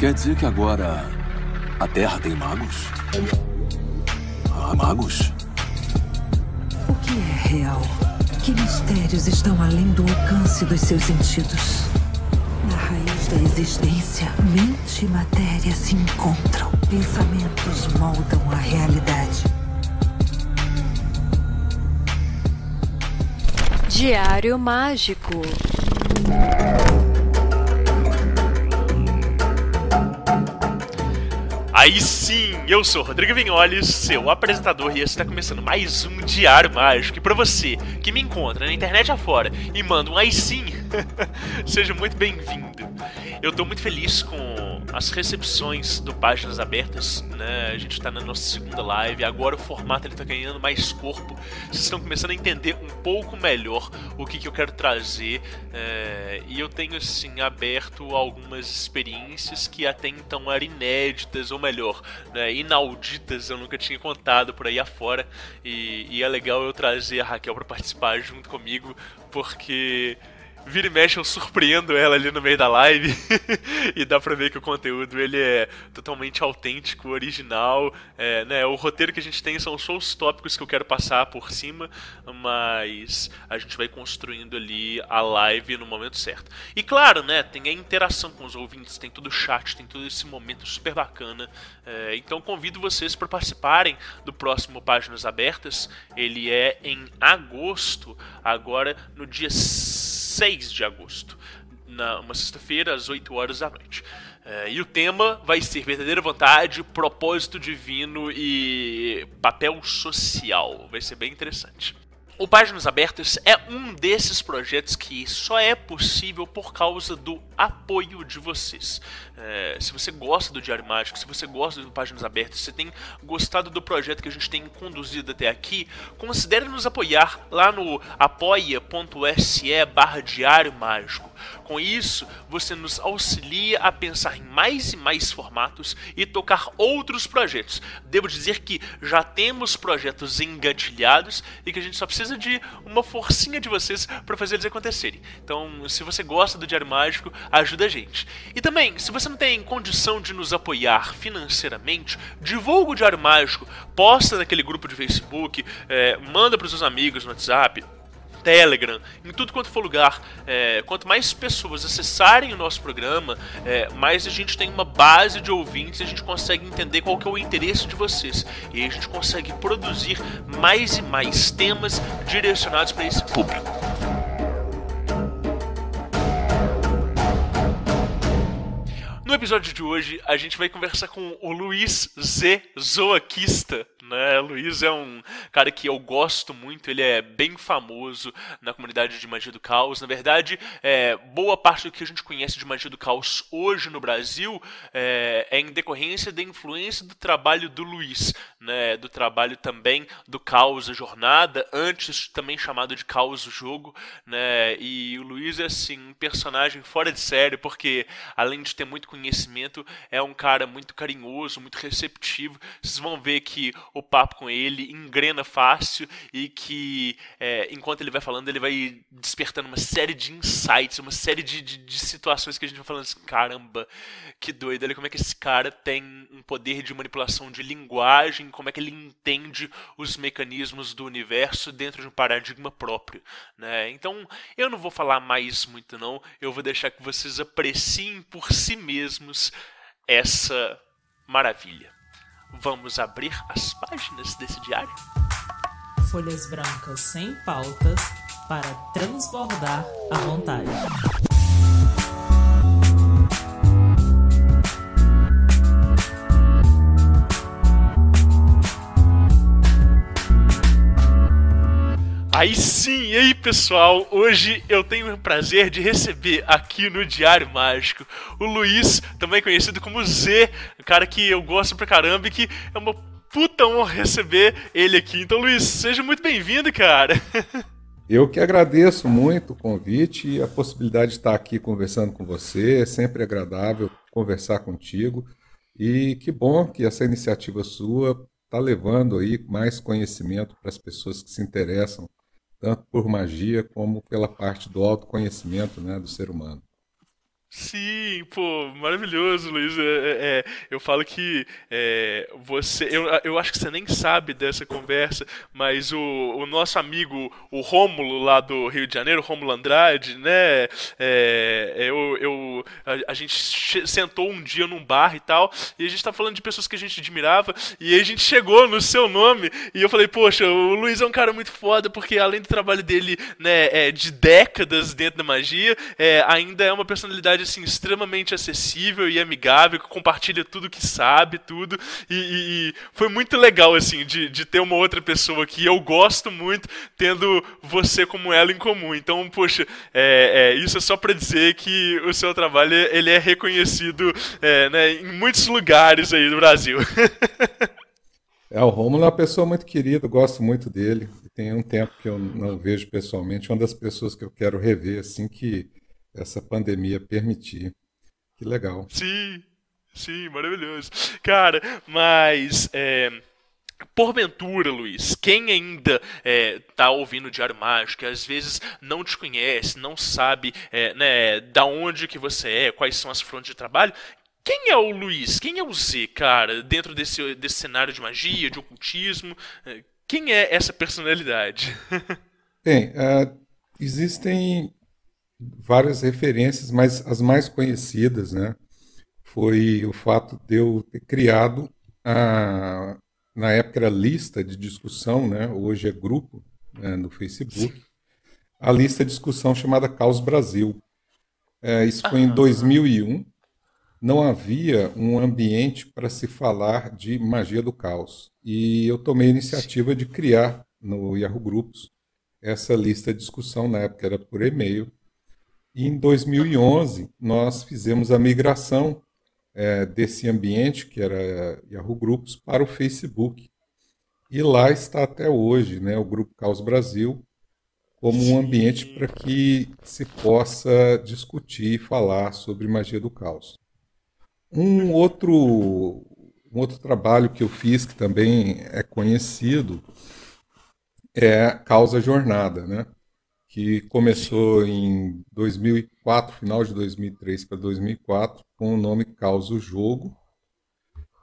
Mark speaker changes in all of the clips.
Speaker 1: Quer dizer que agora a Terra tem magos? Ah, magos?
Speaker 2: O que é real? Que mistérios estão além do alcance dos seus sentidos? Na raiz da existência, mente e matéria se encontram. Pensamentos moldam a realidade.
Speaker 3: Diário Mágico.
Speaker 4: Aí sim, eu sou Rodrigo Vinholes, seu apresentador, e está começando mais um Diário Mágico. E pra você que me encontra na internet afora e manda um aí sim, seja muito bem-vindo. Eu tô muito feliz com as recepções do Páginas Abertas, né? A gente tá na nossa segunda live, agora o formato ele tá ganhando mais corpo. Vocês estão começando a entender um pouco melhor o que eu quero trazer, e eu tenho assim aberto algumas experiências que até então eram inéditas, ou melhor, né, inauditas, eu nunca tinha contado por aí afora, e é legal eu trazer a Raquel para participar junto comigo, porque vira e mexe eu surpreendo ela ali no meio da live e dá pra ver que o conteúdo ele é totalmente autêntico, original, né? O roteiro que a gente tem são só os tópicos que eu quero passar por cima, mas a gente vai construindo ali a live no momento certo. E claro, né, tem a interação com os ouvintes, tem todo o chat, tem todo esse momento super bacana, então convido vocês para participarem do próximo Páginas Abertas. Ele é em agosto, agora no dia 6 de agosto, uma sexta-feira, às 8 horas da noite. E o tema vai ser verdadeira vontade, propósito divino e papel social. Vai ser bem interessante. O Páginas Abertas é um desses projetos que só é possível por causa do apoio de vocês. Se você gosta do Diário Mágico, se você gosta do Páginas Abertas, se você tem gostado do projeto que a gente tem conduzido até aqui, considere nos apoiar lá no apoia.se/Diário Mágico. Com isso, você nos auxilia a pensar em mais e mais formatos e tocar outros projetos. Devo dizer que já temos projetos engatilhados e que a gente só precisa de uma forcinha de vocês para fazer eles acontecerem. Então, se você gosta do Diário Mágico, ajuda a gente. E também, se você não tem condição de nos apoiar financeiramente, divulga o Diário Mágico, posta naquele grupo de Facebook, manda para os seus amigos no WhatsApp, Telegram, em tudo quanto for lugar. Quanto mais pessoas acessarem o nosso programa, mais a gente tem uma base de ouvintes e a gente consegue entender qual que é o interesse de vocês. E aí a gente consegue produzir mais e mais temas direcionados para esse público. No episódio de hoje, a gente vai conversar com o Luiz Z. Zoaquista, né? O Luiz é um cara que eu gosto muito, ele é bem famoso na comunidade de Magia do Caos. Na verdade, boa parte do que a gente conhece de Magia do Caos hoje no Brasil é em decorrência da influência do trabalho do Luiz, né? Do trabalho também do Caos a Jornada, antes também chamado de Caos o Jogo, né? E o Luiz é assim um personagem fora de série, porque além de ter muito conhecimento, é um cara muito carinhoso, muito receptivo. Vocês vão ver que o papo com ele engrena fácil e que enquanto ele vai falando, ele vai despertando uma série de insights, uma série de situações que a gente vai falando assim, caramba, que doido, olha como é que esse cara tem um poder de manipulação de linguagem, como é que ele entende os mecanismos do universo dentro de um paradigma próprio, né? Então, eu não vou falar mais muito não, eu vou deixar que vocês apreciem por si mesmos essa maravilha. Vamos abrir as páginas desse diário?
Speaker 5: Folhas brancas sem pautas para transbordar à vontade.
Speaker 4: Aí sim, e aí pessoal, hoje eu tenho o prazer de receber aqui no Diário Mágico o Luiz, também conhecido como Z, um cara que eu gosto pra caramba e que é uma puta honra receber ele aqui. Então Luiz, seja muito bem-vindo, cara.
Speaker 6: Eu que agradeço muito o convite e a possibilidade de estar aqui conversando com você, é sempre agradável conversar contigo e que bom que essa iniciativa sua está levando aí mais conhecimento para as pessoas que se interessam tanto por magia como pela parte do autoconhecimento, né, do ser humano.
Speaker 4: Sim, pô, maravilhoso, Luiz. Eu falo que você. Eu acho que você nem sabe dessa conversa, mas o nosso amigo, o Rômulo, lá do Rio de Janeiro, Rômulo Andrade, né? A gente sentou um dia num bar e tal, e a gente tá falando de pessoas que a gente admirava, e aí a gente chegou no seu nome, e eu falei, poxa, o Luiz é um cara muito foda, porque além do trabalho dele, né, de décadas dentro da magia, ainda é uma personalidade assim, extremamente acessível e amigável, que compartilha tudo que sabe, tudo. E foi muito legal, assim, de ter uma outra pessoa que eu gosto muito, tendo você como ela em comum. Então, poxa, isso é só pra dizer que o seu trabalho ele é reconhecido né, em muitos lugares aí do Brasil.
Speaker 6: O Rômulo é uma pessoa muito querida, eu gosto muito dele. Tem um tempo que eu não vejo pessoalmente, uma das pessoas que eu quero rever assim que essa pandemia permitir. Que legal.
Speaker 4: Sim, sim, maravilhoso. Cara, mas porventura, Luiz, quem ainda tá ouvindo o Diário Mágico, que às vezes não te conhece, não sabe né, da onde que você quais são as frontes de trabalho, quem é o Luiz? Quem é o Z, cara, dentro desse cenário de magia, de ocultismo? Quem é essa personalidade?
Speaker 6: Bem, existem várias referências, mas as mais conhecidas, né, foi o fato de eu ter criado, na época era lista de discussão, né, hoje é grupo, né, no Facebook, a lista de discussão chamada Caos Brasil. Isso foi em 2001. Não havia um ambiente para se falar de magia do caos. E eu tomei a iniciativa de criar no Yahoo Grupos essa lista de discussão, na época era por e-mail. E em 2011 nós fizemos a migração desse ambiente, que era Yahoo Grupos, para o Facebook. E lá está até hoje, né, o Grupo Caos Brasil, como um ambiente para que se possa discutir e falar sobre magia do caos. Um outro trabalho que eu fiz, que também é conhecido, é Causa Jornada, né? Que começou em 2004, final de 2003 para 2004, com o nome Causa o Jogo.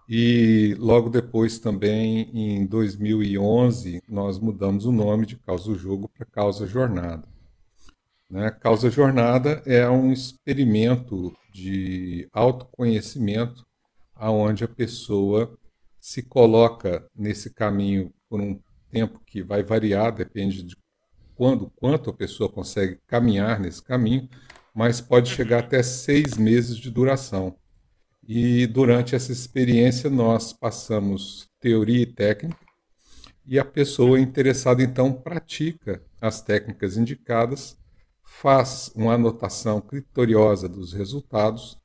Speaker 6: E logo depois também, em 2011, nós mudamos o nome de Causa o Jogo para Causa Jornada. Né? Causa Jornada é um experimento de autoconhecimento aonde a pessoa se coloca nesse caminho por um tempo que vai variar, depende de quanto a pessoa consegue caminhar nesse caminho, mas pode chegar até 6 meses de duração. E durante essa experiência nós passamos teoria e técnica, e a pessoa interessada então pratica as técnicas indicadas, faz uma anotação criteriosa dos resultados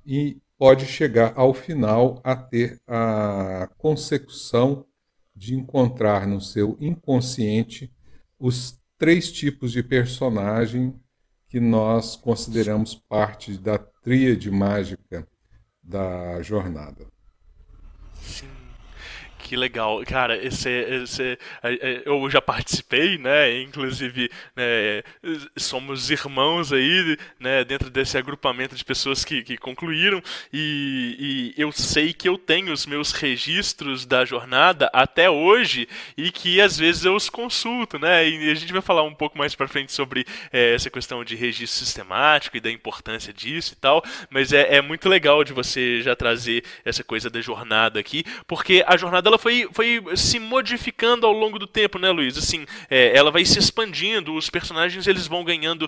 Speaker 6: e pode chegar ao final a ter a consecução de encontrar no seu inconsciente os 3 tipos de personagem que nós consideramos parte da tríade mágica da jornada.
Speaker 4: Sim. Que legal, cara, eu já participei, né, inclusive né, somos irmãos aí, né, dentro desse agrupamento de pessoas que concluíram, e eu sei que eu tenho os meus registros da jornada até hoje, e que às vezes eu os consulto, né, e a gente vai falar um pouco mais pra frente sobre essa questão de registro sistemático e da importância disso e tal, mas é muito legal de você já trazer essa coisa da jornada aqui, porque a jornada ela foi se modificando ao longo do tempo, né, Luiz? Assim, ela vai se expandindo, os personagens eles vão ganhando,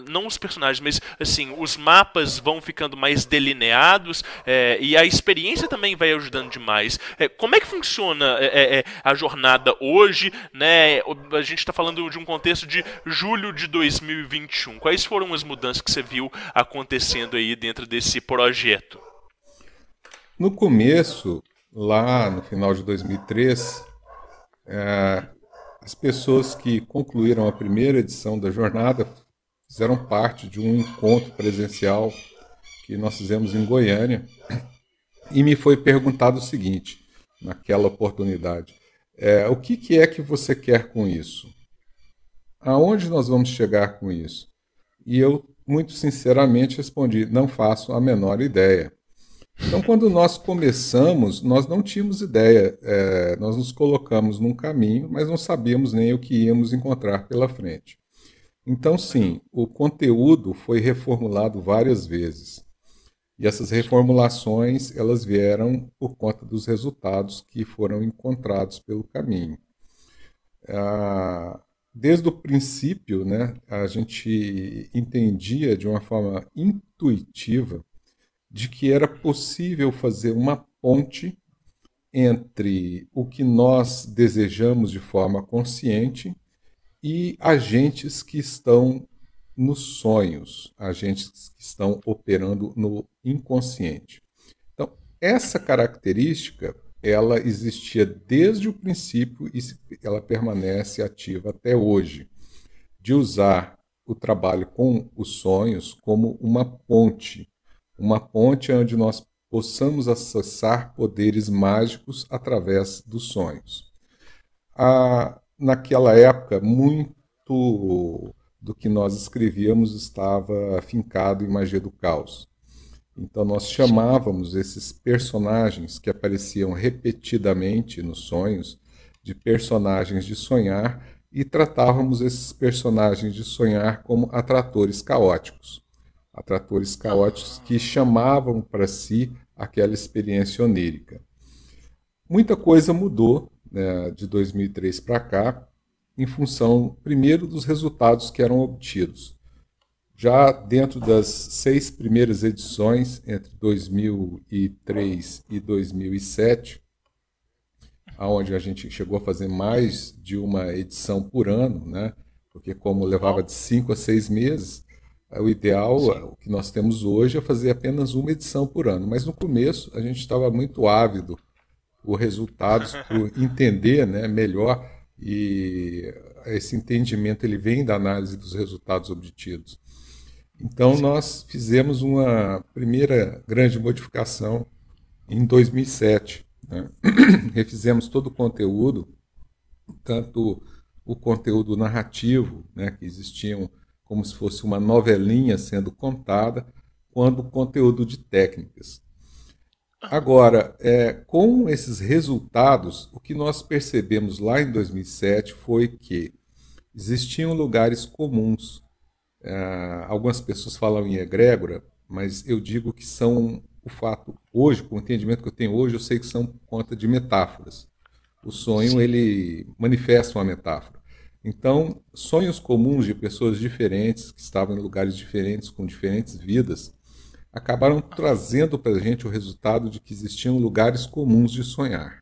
Speaker 4: não os personagens, mas assim, os mapas vão ficando mais delineados e a experiência também vai ajudando demais. Como é que funciona a jornada hoje, né? A gente está falando de um contexto de julho de 2021. Quais foram as mudanças que você viu acontecendo aí dentro desse projeto?
Speaker 6: No começo, lá no final de 2003, as pessoas que concluíram a primeira edição da jornada fizeram parte de um encontro presencial que nós fizemos em Goiânia, e me foi perguntado o seguinte, naquela oportunidade, o que é que você quer com isso? Aonde nós vamos chegar com isso? E eu muito sinceramente, respondi: não faço a menor ideia. Então, quando nós começamos, nós não tínhamos ideia. Nós nos colocamos num caminho, mas não sabíamos nem o que íamos encontrar pela frente. Então, sim, o conteúdo foi reformulado várias vezes. E essas reformulações, elas vieram por conta dos resultados que foram encontrados pelo caminho. Desde o princípio, né, a gente entendia de uma forma intuitiva de que era possível fazer uma ponte entre o que nós desejamos de forma consciente e agentes que estão nos sonhos, agentes que estão operando no inconsciente. Então, essa característica, ela existia desde o princípio e ela permanece ativa até hoje, de usar o trabalho com os sonhos como uma ponte onde nós possamos acessar poderes mágicos através dos sonhos. Naquela época, muito do que nós escrevíamos estava afincado em magia do caos. Então nós chamávamos esses personagens que apareciam repetidamente nos sonhos de personagens de sonhar e tratávamos esses personagens de sonhar como atratores caóticos. Atratores caóticos que chamavam para si aquela experiência onírica. Muita coisa mudou, né, de 2003 para cá, em função, primeiro, dos resultados que eram obtidos. Já dentro das 6 primeiras edições, entre 2003 e 2007, onde a gente chegou a fazer mais de uma edição por ano, né? Porque como levava de 5 a 6 meses, o ideal, o que nós temos hoje, é fazer apenas uma edição por ano. Mas no começo a gente estava muito ávido por resultados, por entender, né, melhor, e esse entendimento ele vem da análise dos resultados obtidos. Então nós fizemos uma primeira grande modificação em 2007. Né? Refizemos todo o conteúdo, tanto o conteúdo narrativo, né, que existiam como se fosse uma novelinha sendo contada, quanto o conteúdo de técnicas. Agora, com esses resultados, o que nós percebemos lá em 2007 foi que existiam lugares comuns. Algumas pessoas falam em egrégora, mas eu digo que são o fato, hoje, com o entendimento que eu tenho hoje, eu sei que são por conta de metáforas. O sonho, ele manifesta uma metáfora. Então, sonhos comuns de pessoas diferentes, que estavam em lugares diferentes, com diferentes vidas, acabaram trazendo para a gente o resultado de que existiam lugares comuns de sonhar.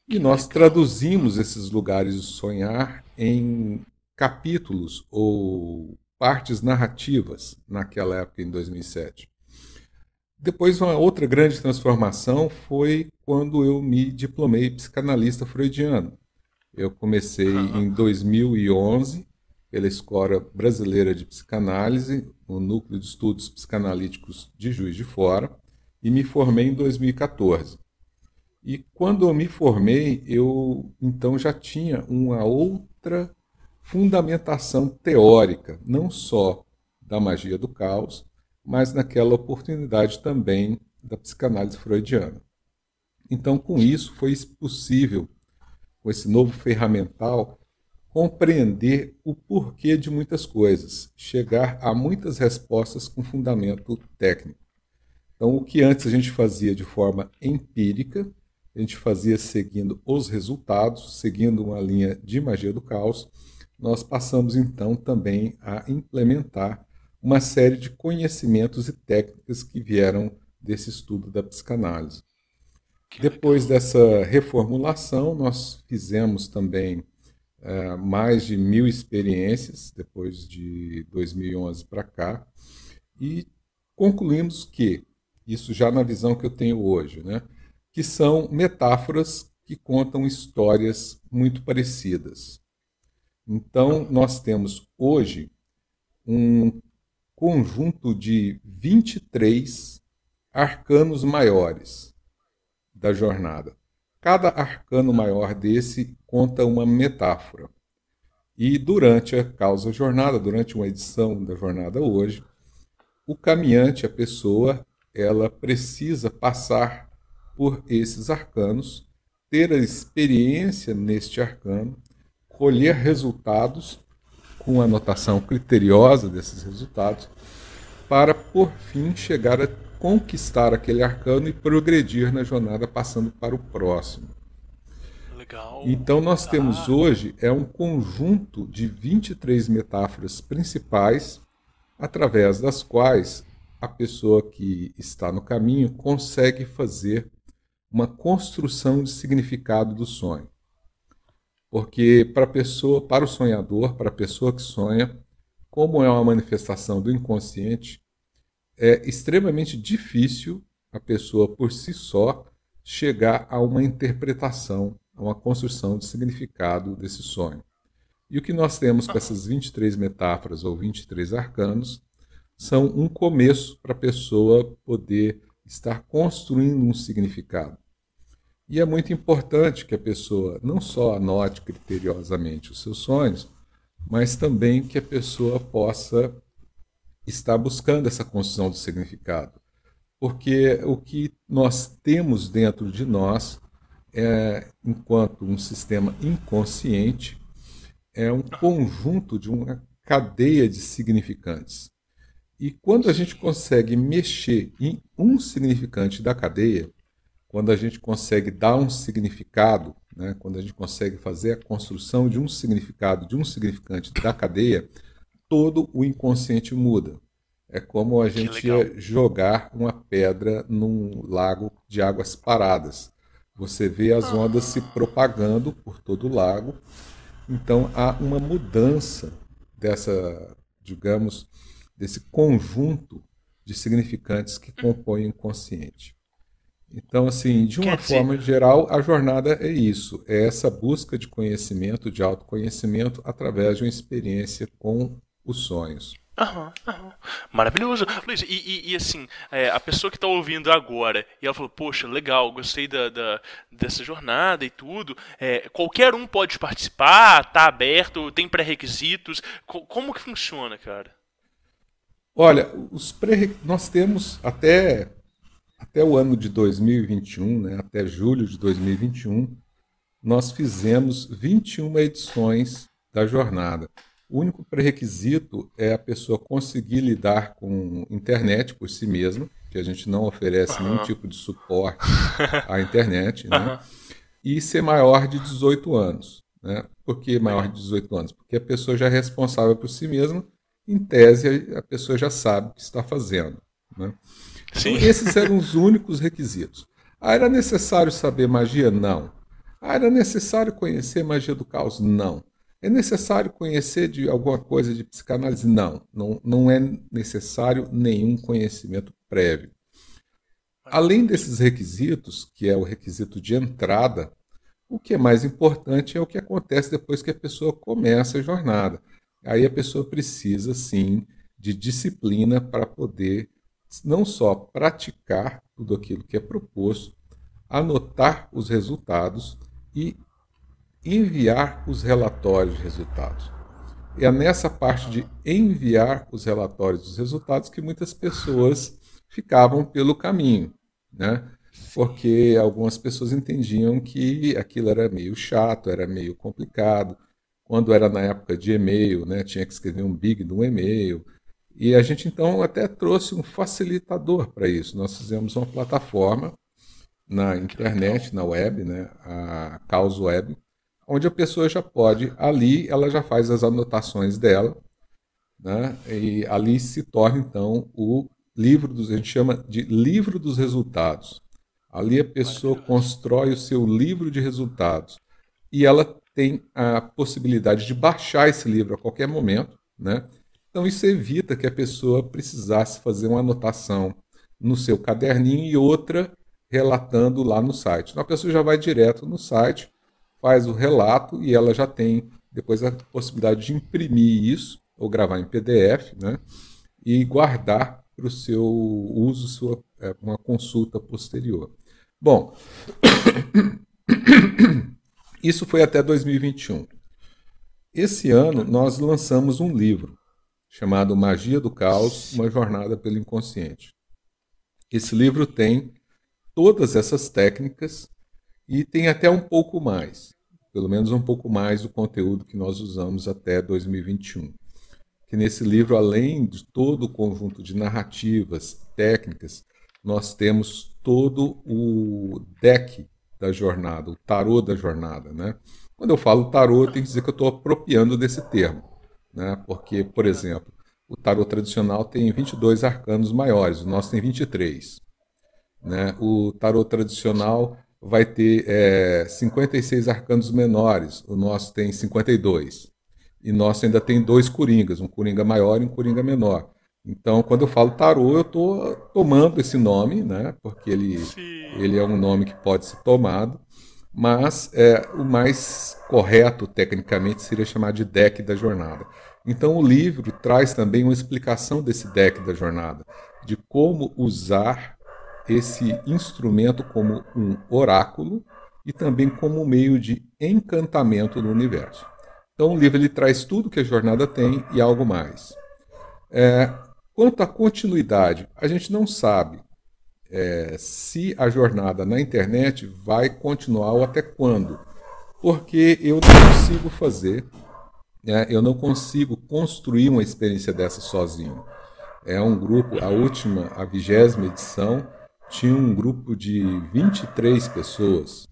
Speaker 6: E nós traduzimos esses lugares de sonhar em capítulos ou partes narrativas naquela época, em 2007. Depois, uma outra grande transformação foi quando eu me diplomei psicanalista freudiano. Eu comecei em 2011 pela Escola Brasileira de Psicanálise, no Núcleo de Estudos Psicanalíticos de Juiz de Fora, e me formei em 2014. E quando eu me formei, eu então já tinha uma outra fundamentação teórica, não só da magia do caos, mas naquela oportunidade também da psicanálise freudiana. Então, com isso, foi possível, com esse novo ferramental, compreender o porquê de muitas coisas, chegar a muitas respostas com fundamento técnico. Então, o que antes a gente fazia de forma empírica, a gente fazia seguindo os resultados, seguindo uma linha de magia do caos, nós passamos então também a implementar uma série de conhecimentos e técnicas que vieram desse estudo da psicanálise. Depois dessa reformulação, nós fizemos também mais de 1000 experiências, depois de 2011 para cá, e concluímos que, isso já na visão que eu tenho hoje, né, que são metáforas que contam histórias muito parecidas. Então, nós temos hoje um conjunto de 23 arcanos maiores da jornada. Cada arcano maior desse conta uma metáfora. E durante a causa jornada, durante uma edição da jornada hoje, o caminhante, a pessoa, ela precisa passar por esses arcanos, ter a experiência neste arcano, colher resultados com anotação criteriosa desses resultados, para, por fim, chegar a conquistar aquele arcano e progredir na jornada, passando para o próximo.
Speaker 4: Legal.
Speaker 6: Então, nós temos hoje um conjunto de 23 metáforas principais, através das quais a pessoa que está no caminho consegue fazer uma construção de significado do sonho. Porque para o sonhador, para a pessoa que sonha, como é uma manifestação do inconsciente, é extremamente difícil a pessoa por si só chegar a uma interpretação, a uma construção de significado desse sonho. E o que nós temos com essas 23 metáforas ou 23 arcanos são um começo para a pessoa poder estar construindo um significado. E é muito importante que a pessoa não só anote criteriosamente os seus sonhos, mas também que a pessoa possa estar buscando essa construção do significado. Porque o que nós temos dentro de nós, enquanto um sistema inconsciente, é um conjunto de uma cadeia de significantes. E quando a gente consegue mexer em um significante da cadeia, quando a gente consegue dar um significado, né, quando a gente consegue fazer a construção de um significado, de um significante da cadeia, todo o inconsciente muda. É como a gente jogar uma pedra num lago de águas paradas. Você vê as ondas se propagando por todo o lago. Então há uma mudança desse conjunto de significantes que compõem o inconsciente. Então, assim, de uma forma geral, a jornada é isso. É essa busca de conhecimento, de autoconhecimento, através de uma experiência com os sonhos.
Speaker 4: Maravilhoso. Luiz, e assim, a pessoa que está ouvindo agora, e ela falou, poxa, legal, gostei dessa jornada e tudo, qualquer um pode participar, está aberto, tem pré-requisitos, como que funciona, cara?
Speaker 6: Olha, nós temos até o ano de 2021, né, até julho de 2021, nós fizemos 21 edições da jornada. O único pré-requisito é a pessoa conseguir lidar com internet por si mesma, que a gente não oferece nenhum tipo de suporte à internet, né? E ser maior de 18 anos. Né? Por que maior de 18 anos? Porque a pessoa já é responsável por si mesma, em tese a pessoa já sabe o que está fazendo. Né? Sim. Então, esses eram os únicos requisitos. Era necessário saber magia? Não. Era necessário conhecer magia do caos? Não. É necessário conhecer de alguma coisa de psicanálise? Não é necessário nenhum conhecimento prévio. Além desses requisitos, que é o requisito de entrada, o que é mais importante é o que acontece depois que a pessoa começa a jornada. Aí a pessoa precisa, sim, de disciplina para poder não só praticar tudo aquilo que é proposto, anotar os resultados e enviar os relatórios de resultados. É nessa parte de enviar os relatórios dos resultados que muitas pessoas ficavam pelo caminho, né? Porque algumas pessoas entendiam que aquilo era meio chato, era meio complicado. Quando era na época de e-mail, né, tinha que escrever um big no e-mail. E a gente então até trouxe um facilitador para isso. Nós fizemos uma plataforma na internet, na web, né, a Caos Web, onde a pessoa já pode, ali ela já faz as anotações dela, né, e ali se torna então o livro a gente chama de livro dos resultados. Ali a pessoa constrói o seu livro de resultados e ela tem a possibilidade de baixar esse livro a qualquer momento, né? Então isso evita que a pessoa precisasse fazer uma anotação no seu caderninho e outra relatando lá no site. Então a pessoa já vai direto no site, faz o relato e ela já tem depois a possibilidade de imprimir isso ou gravar em PDF, né? E guardar para o seu uso, uma consulta posterior. Bom, isso foi até 2021. Esse ano nós lançamos um livro chamado Magia do Caos, uma jornada pelo inconsciente. Esse livro tem todas essas técnicas e tem até um pouco mais, pelo menos um pouco mais do conteúdo que nós usamos até 2021. Que nesse livro, além de todo o conjunto de narrativas, técnicas, nós temos todo o deck da jornada, o tarô da jornada, né? Quando eu falo tarô, eu tenho que dizer que eu estou apropriando desse termo, né? Porque, por exemplo, o tarô tradicional tem 22 arcanos maiores, o nosso tem 23. Né? O tarô tradicional vai ter 56 arcanos menores, o nosso tem 52. E nosso ainda tem 2 coringas, um coringa maior e um coringa menor. Então, quando eu falo tarô, eu estou tomando esse nome, né? Porque ele é um nome que pode ser tomado, mas o mais correto, tecnicamente, seria chamar de deck da jornada. Então, o livro traz também uma explicação desse deck da jornada, de como usar esse instrumento como um oráculo e também como um meio de encantamento no universo. Então, o livro ele traz tudo que a jornada tem e algo mais. Quanto à continuidade, a gente não sabe se a jornada na internet vai continuar ou até quando, porque eu não consigo fazer, eu não consigo construir uma experiência dessa sozinho. É um grupo, a 20ª edição, tinha um grupo de 23 pessoas.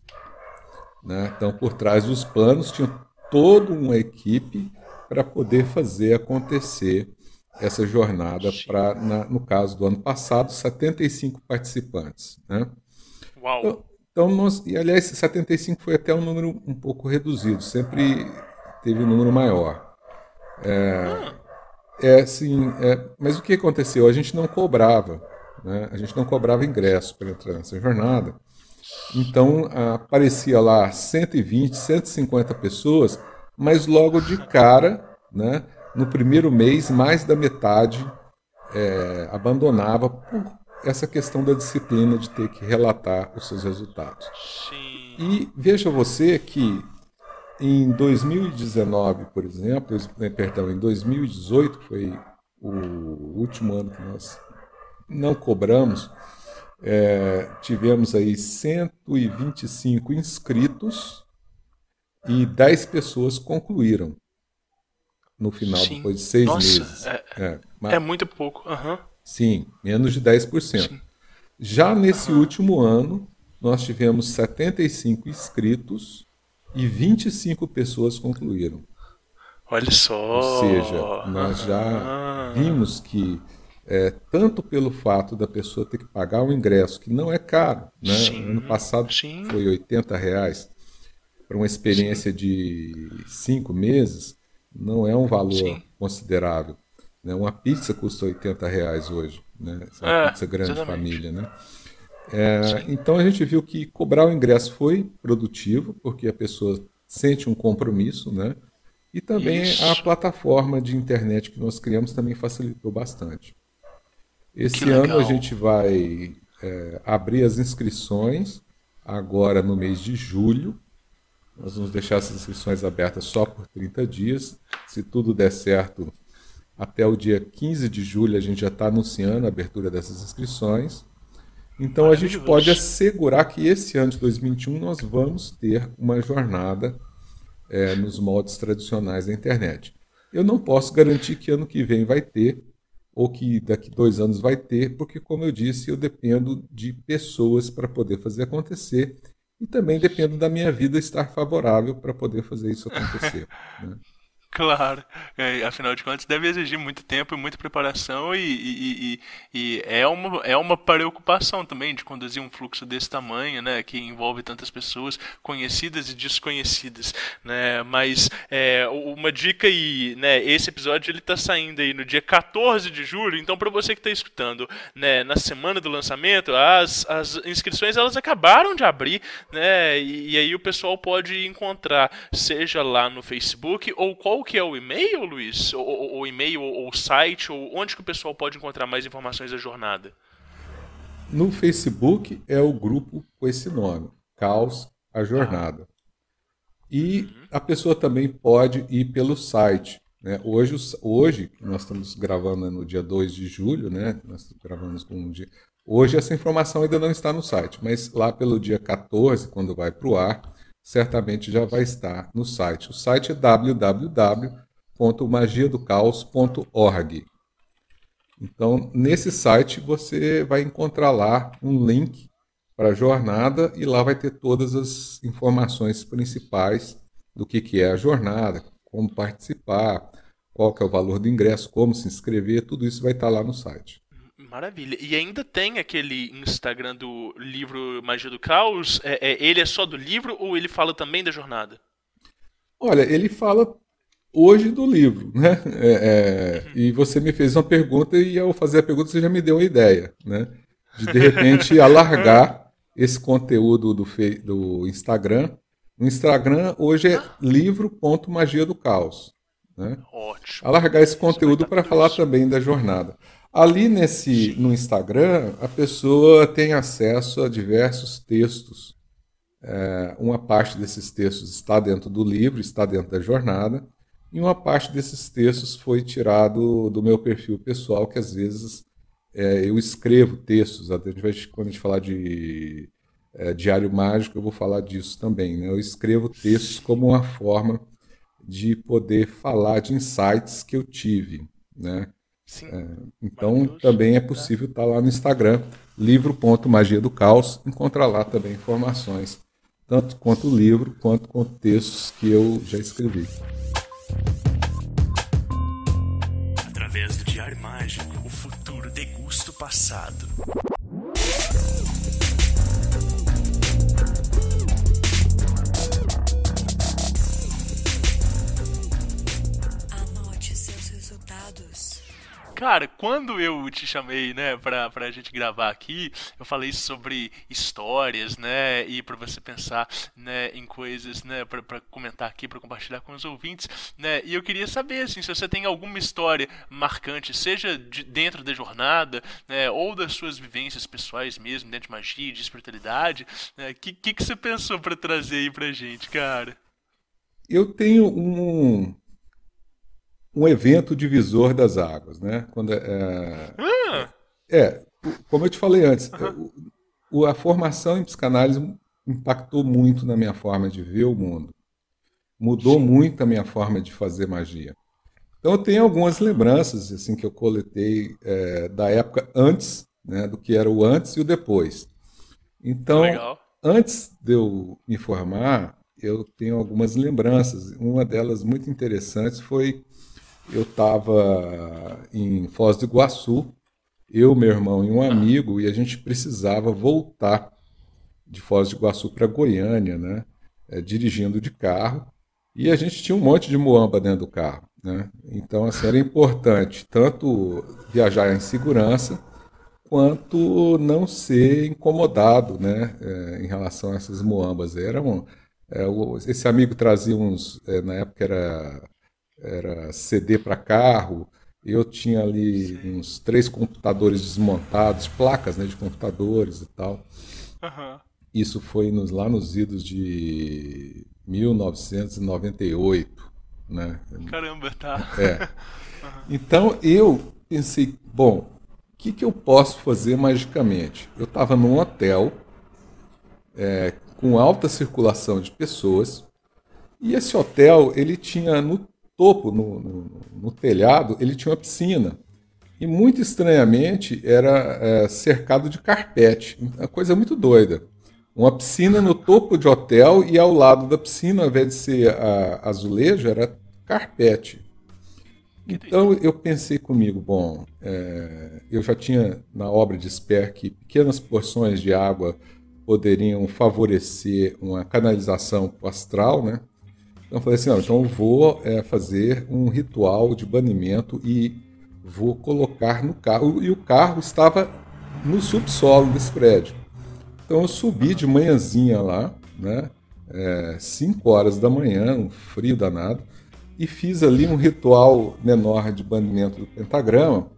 Speaker 6: Né? Então, por trás dos panos, tinha toda uma equipe para poder fazer acontecer essa jornada para, no caso do ano passado, 75 participantes. Né?
Speaker 4: Uau!
Speaker 6: Então e aliás, 75 foi até um número um pouco reduzido, sempre teve um número maior. Mas o que aconteceu? A gente não cobrava, né? A gente não cobrava ingresso para entrar nessa jornada. Então aparecia lá 120, 150 pessoas, mas logo de cara, né? No primeiro mês, mais da metade abandonava por essa questão da disciplina de ter que relatar os seus resultados.
Speaker 4: Sim.
Speaker 6: E veja você que em 2019, por exemplo, em 2018, que foi o último ano que nós não cobramos, tivemos aí 125 inscritos e 10 pessoas concluíram no final,
Speaker 4: Sim.
Speaker 6: depois de 6
Speaker 4: Nossa,
Speaker 6: meses.
Speaker 4: É muito pouco. Uhum.
Speaker 6: Sim, menos de 10%. Sim. Já nesse último ano, nós tivemos 75 inscritos e 25 pessoas concluíram.
Speaker 4: Olha só!
Speaker 6: Ou seja, nós já vimos que, tanto pelo fato da pessoa ter que pagar o ingresso, que não é caro, né?
Speaker 4: Sim,
Speaker 6: ano passado foi R$80, para uma experiência de 5 meses, não é um valor considerável. Né? Uma pizza custa R$80 hoje, né? Uma pizza grande
Speaker 4: exatamente.
Speaker 6: Família, né? Então a gente viu que cobrar o ingresso foi produtivo, porque a pessoa sente um compromisso, né? E também a plataforma de internet que nós criamos também facilitou bastante. Esse ano a gente vai abrir as inscrições agora no mês de julho. Nós vamos deixar essas inscrições abertas só por 30 dias. Se tudo der certo, até o dia 15 de julho a gente já está anunciando a abertura dessas inscrições. Então a gente pode assegurar que esse ano de 2021 nós vamos ter uma jornada nos moldes tradicionais da internet. Eu não posso garantir que ano que vem vai ter, ou que daqui 2 anos vai ter, porque, como eu disse, eu dependo de pessoas para poder fazer acontecer e também dependo da minha vida estar favorável para poder fazer isso acontecer. Né?
Speaker 4: Claro, afinal de contas deve exigir muito tempo e muita preparação e é uma preocupação também de conduzir um fluxo desse tamanho, né, que envolve tantas pessoas conhecidas e desconhecidas, né, mas uma dica aí, né, esse episódio ele tá saindo aí no dia 14 de julho, então para você que está escutando, né, na semana do lançamento, as inscrições elas acabaram de abrir, né, e aí o pessoal pode encontrar, seja lá no Facebook ou qual que é o e-mail, Luiz? O e-mail ou o site? Ou onde que o pessoal pode encontrar mais informações da jornada?
Speaker 6: No Facebook é o grupo com esse nome, Caos, a Jornada. E a pessoa também pode ir pelo site, né? Hoje, nós estamos gravando no dia 2 de julho, né? Nós gravamos com um dia. Hoje essa informação ainda não está no site, mas lá pelo dia 14, quando vai para o ar, certamente já vai estar no site. O site é www.magiadocaos.org. Então, nesse site você vai encontrar lá um link para a jornada e lá vai ter todas as informações principais do que é a jornada, como participar, qual que é o valor do ingresso, como se inscrever, tudo isso vai estar lá no site.
Speaker 4: Maravilha. E ainda tem aquele Instagram do livro Magia do Caos. Ele é só do livro ou ele fala também da jornada?
Speaker 6: Olha, ele fala hoje do livro, né? E você me fez uma pergunta e ao fazer a pergunta você já me deu uma ideia, né? De repente alargar esse conteúdo do Instagram. O Instagram hoje é livro.magiadocaos, né?
Speaker 4: Ótimo.
Speaker 6: Alargar esse conteúdo para falar também da jornada. Ali no Instagram, a pessoa tem acesso a diversos textos. Uma parte desses textos está dentro do livro, está dentro da jornada, e uma parte desses textos foi tirado do meu perfil pessoal, que às vezes eu escrevo textos. Quando a gente falar de Diário Mágico, eu vou falar disso também, né? Eu escrevo textos como uma forma de poder falar de insights que eu tive, né?
Speaker 4: Sim.
Speaker 6: Então também é possível estar lá no Instagram, livro.magiadocaos, encontrar lá também informações, tanto quanto o livro, quanto com textos que eu já escrevi.
Speaker 4: Através do Diário Mágico, o futuro degusta o passado.
Speaker 3: Anote seus resultados.
Speaker 4: Cara, quando eu te chamei, né, pra gente gravar aqui, eu falei sobre histórias, né, e pra você pensar, né, em coisas, né, pra comentar aqui, pra compartilhar com os ouvintes, né, e eu queria saber, assim, se você tem alguma história marcante, seja dentro da jornada, né, ou das suas vivências pessoais mesmo, dentro de magia, de espiritualidade, né, que você pensou pra trazer aí pra gente, cara?
Speaker 6: Eu tenho um evento divisor das águas, né? Como eu te falei antes, a formação em psicanálise impactou muito na minha forma de ver o mundo. Mudou muito a minha forma de fazer magia. Então eu tenho algumas lembranças assim que eu coletei da época antes, né, do que era o antes e o depois. Então,
Speaker 4: Legal.
Speaker 6: antes de eu me formar, eu tenho algumas lembranças. Uma delas muito interessante foi: eu estava em Foz do Iguaçu, eu, meu irmão e um amigo, e a gente precisava voltar de Foz do Iguaçu para Goiânia, né? Dirigindo de carro, e a gente tinha um monte de muamba dentro do carro, né? Então, assim, era importante tanto viajar em segurança, quanto não ser incomodado, né? Em relação a essas muambas. Esse amigo trazia uns, na época era CD para carro. Eu tinha ali uns 3 computadores desmontados, placas, né, de computadores e tal.
Speaker 4: Uhum.
Speaker 6: Isso foi lá nos idos de 1998, né?
Speaker 4: Caramba, tá.
Speaker 6: Então eu pensei, bom, o que eu posso fazer magicamente? Eu estava num hotel com alta circulação de pessoas, e esse hotel, ele tinha no topo, no telhado, ele tinha uma piscina. E muito estranhamente era cercado de carpete. Uma coisa muito doida. Uma piscina no topo de hotel e ao lado da piscina, ao invés de ser azulejo, era carpete. Então eu pensei comigo, bom, eu já tinha na obra de Sper que pequenas porções de água poderiam favorecer uma canalização astral, né? Então eu falei assim, então eu vou fazer um ritual de banimento e vou colocar no carro. E o carro estava no subsolo desse prédio. Então eu subi de manhãzinha lá, né, 5 horas da manhã, um frio danado, e fiz ali um ritual menor de banimento do pentagrama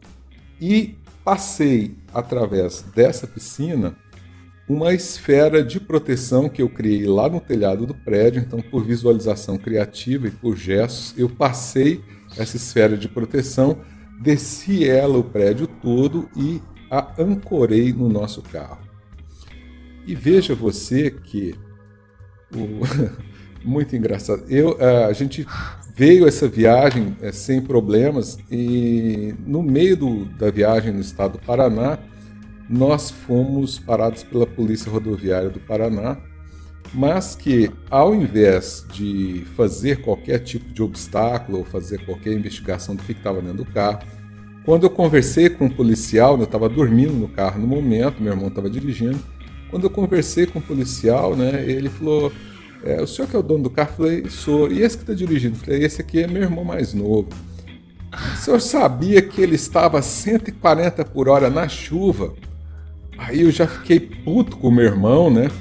Speaker 6: e passei através dessa piscina uma esfera de proteção que eu criei lá no telhado do prédio. Então, por visualização criativa e por gestos, eu passei essa esfera de proteção, desci ela o prédio todo e a ancorei no nosso carro. E veja você que muito engraçado. A gente veio essa viagem sem problemas e no meio da viagem no estado do Paraná, nós fomos parados pela Polícia Rodoviária do Paraná, mas que ao invés de fazer qualquer tipo de obstáculo ou fazer qualquer investigação do que estava dentro do carro, quando eu conversei com um policial, eu estava dormindo no carro no momento, meu irmão estava dirigindo, quando eu conversei com o policial, né, ele falou: o senhor que é o dono do carro? Eu falei: sou. E esse que está dirigindo? Eu falei: esse aqui é meu irmão mais novo. O senhor sabia que ele estava a 140 por hora na chuva? Aí eu já fiquei puto com o meu irmão, né?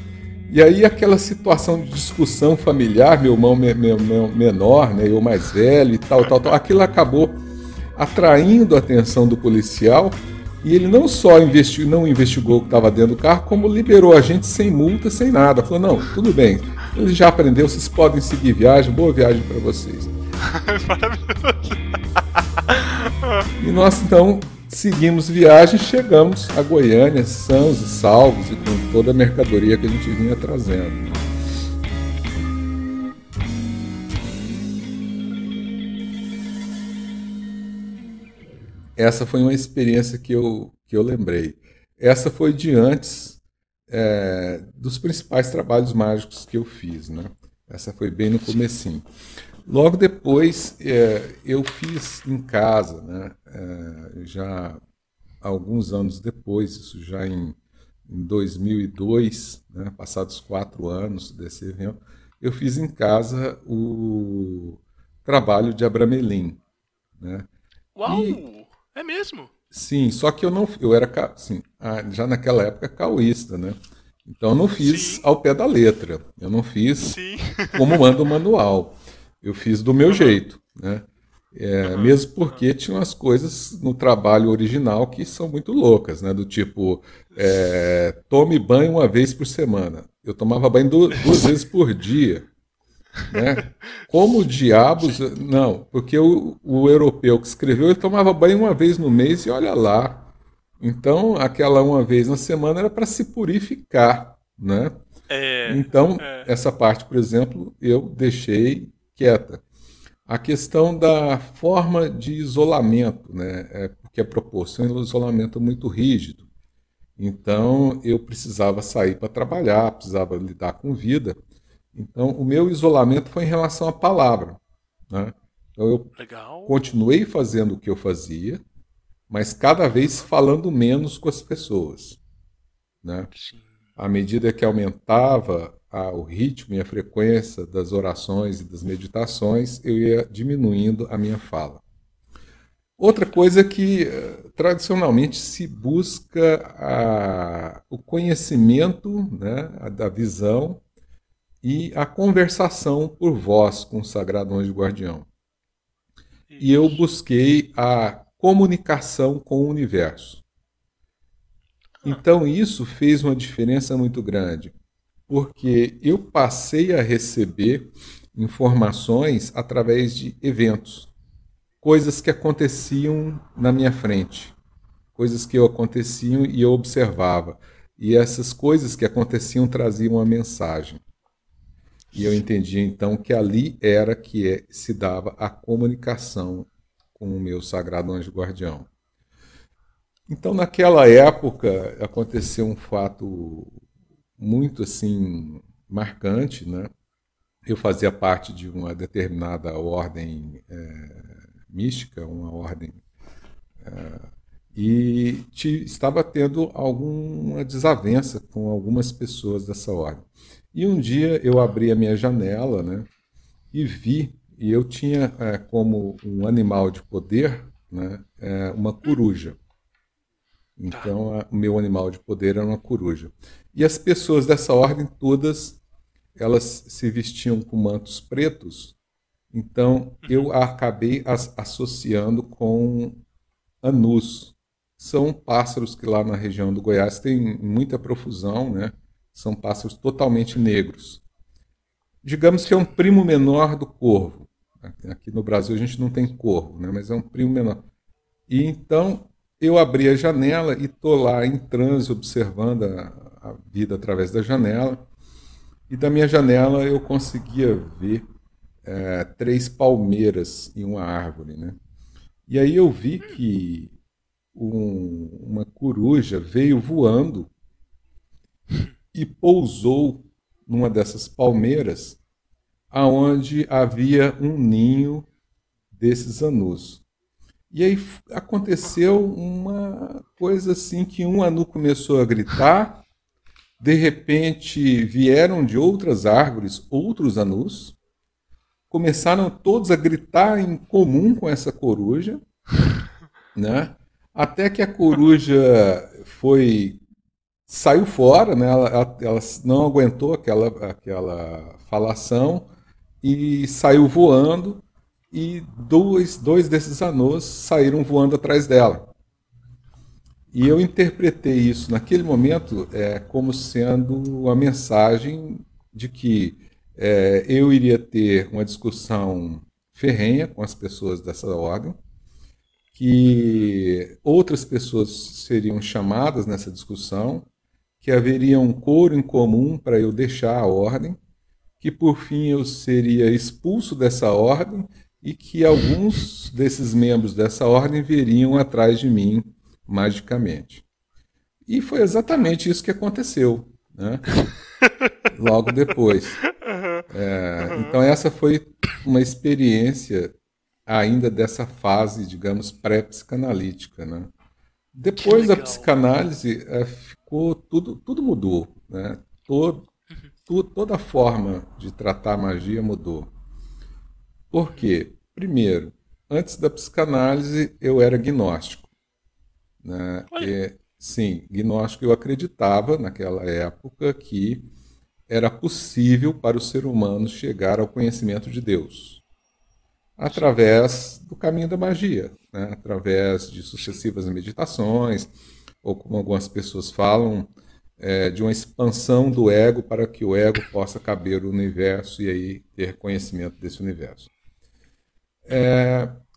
Speaker 6: E aí aquela situação de discussão familiar, meu irmão menor, né, eu mais velho e tal, aquilo acabou atraindo a atenção do policial e ele não só não investigou o que estava dentro do carro, como liberou a gente sem multa, sem nada. Falou: não, tudo bem, ele já aprendeu, vocês podem seguir viagem, boa viagem para vocês.
Speaker 4: Maravilhoso.
Speaker 6: E nós então seguimos viagem, chegamos a Goiânia sãos e salvos e com toda a mercadoria que a gente vinha trazendo. Essa foi uma experiência que eu lembrei. Essa foi de antes dos principais trabalhos mágicos que eu fiz, né? Essa foi bem no comecinho. Logo depois, eu fiz em casa, né? Já alguns anos depois, isso já em 2002, né? Passados 4 anos desse evento, eu fiz em casa o trabalho de Abramelin, né?
Speaker 4: Uau! É mesmo?
Speaker 6: Sim, só que eu era assim, já naquela época caoísta, né? Então eu não fiz ao pé da letra, eu não fiz como manda o manual, eu fiz do meu jeito, né? Mesmo porque tinha umas coisas no trabalho original que são muito loucas, né? Do tipo, tome banho uma vez por semana. Eu tomava banho 2 vezes por dia. Né? Como diabos... Não, porque o europeu que escreveu, ele tomava banho uma vez no mês e olha lá. Então, aquela uma vez na semana era para se purificar, né? Então, essa parte, por exemplo, eu deixei quieta. A questão da forma de isolamento, né? Porque a proposta é um isolamento muito rígido. Então, eu precisava sair para trabalhar, precisava lidar com vida. Então, o meu isolamento foi em relação à palavra, né? Então, eu continuei fazendo o que eu fazia, mas cada vez falando menos com as pessoas, né? À medida que aumentava o ritmo e a frequência das orações e das meditações, eu ia diminuindo a minha fala. Outra coisa que tradicionalmente se busca o conhecimento, né, da visão e a conversação por voz com o Sagrado Anjo Guardião. E eu busquei a comunicação com o universo. Então isso fez uma diferença muito grande, porque eu passei a receber informações através de eventos, coisas que aconteciam na minha frente, coisas que aconteciam e eu observava. E essas coisas que aconteciam traziam uma mensagem. E eu entendi então que ali era que se dava a comunicação com o meu Sagrado Anjo Guardião. Então, naquela época, aconteceu um fato muito assim marcante, né? Eu fazia parte de uma determinada ordem mística, uma ordem, e estava tendo alguma desavença com algumas pessoas dessa ordem. E um dia eu abri a minha janela, né, e vi, e eu tinha como um animal de poder, né, uma coruja. Então, o meu animal de poder era uma coruja. E as pessoas dessa ordem, todas, elas se vestiam com mantos pretos. Então, eu acabei associando com Anus, são pássaros que lá na região do Goiás tem muita profusão, né? São pássaros totalmente negros. Digamos que é um primo menor do corvo. Aqui no Brasil a gente não tem corvo, né? Mas é um primo menor. E então eu abri a janela e estou lá em transe observando a vida através da janela. E da minha janela eu conseguia ver 3 palmeiras em uma árvore, né? E aí eu vi que uma coruja veio voando e pousou numa dessas palmeiras, aonde havia um ninho desses anus. E aí aconteceu uma coisa assim que um anu começou a gritar, de repente vieram de outras árvores outros anus, começaram todos a gritar em comum com essa coruja, né? Até que a coruja saiu fora, né? Ela não aguentou aquela falação e saiu voando, e dois desses anus saíram voando atrás dela. E eu interpretei isso naquele momento como sendo uma mensagem de que eu iria ter uma discussão ferrenha com as pessoas dessa ordem, que outras pessoas seriam chamadas nessa discussão, que haveria um coro em comum para eu deixar a ordem, que por fim eu seria expulso dessa ordem e que alguns desses membros dessa ordem viriam atrás de mim magicamente. E foi exatamente isso que aconteceu, né? Logo depois. Então essa foi uma experiência ainda dessa fase, digamos, pré-psicanalítica, né? Depois da psicanálise, tudo mudou, né? Toda a forma de tratar a magia mudou. Por quê? Primeiro, antes da psicanálise, eu era gnóstico, né? Sim, gnóstico, eu acreditava naquela época que era possível para o ser humano chegar ao conhecimento de Deus através do caminho da magia, né? Através de sucessivas meditações, ou como algumas pessoas falam, de uma expansão do ego para que o ego possa caber no universo e aí ter conhecimento desse universo.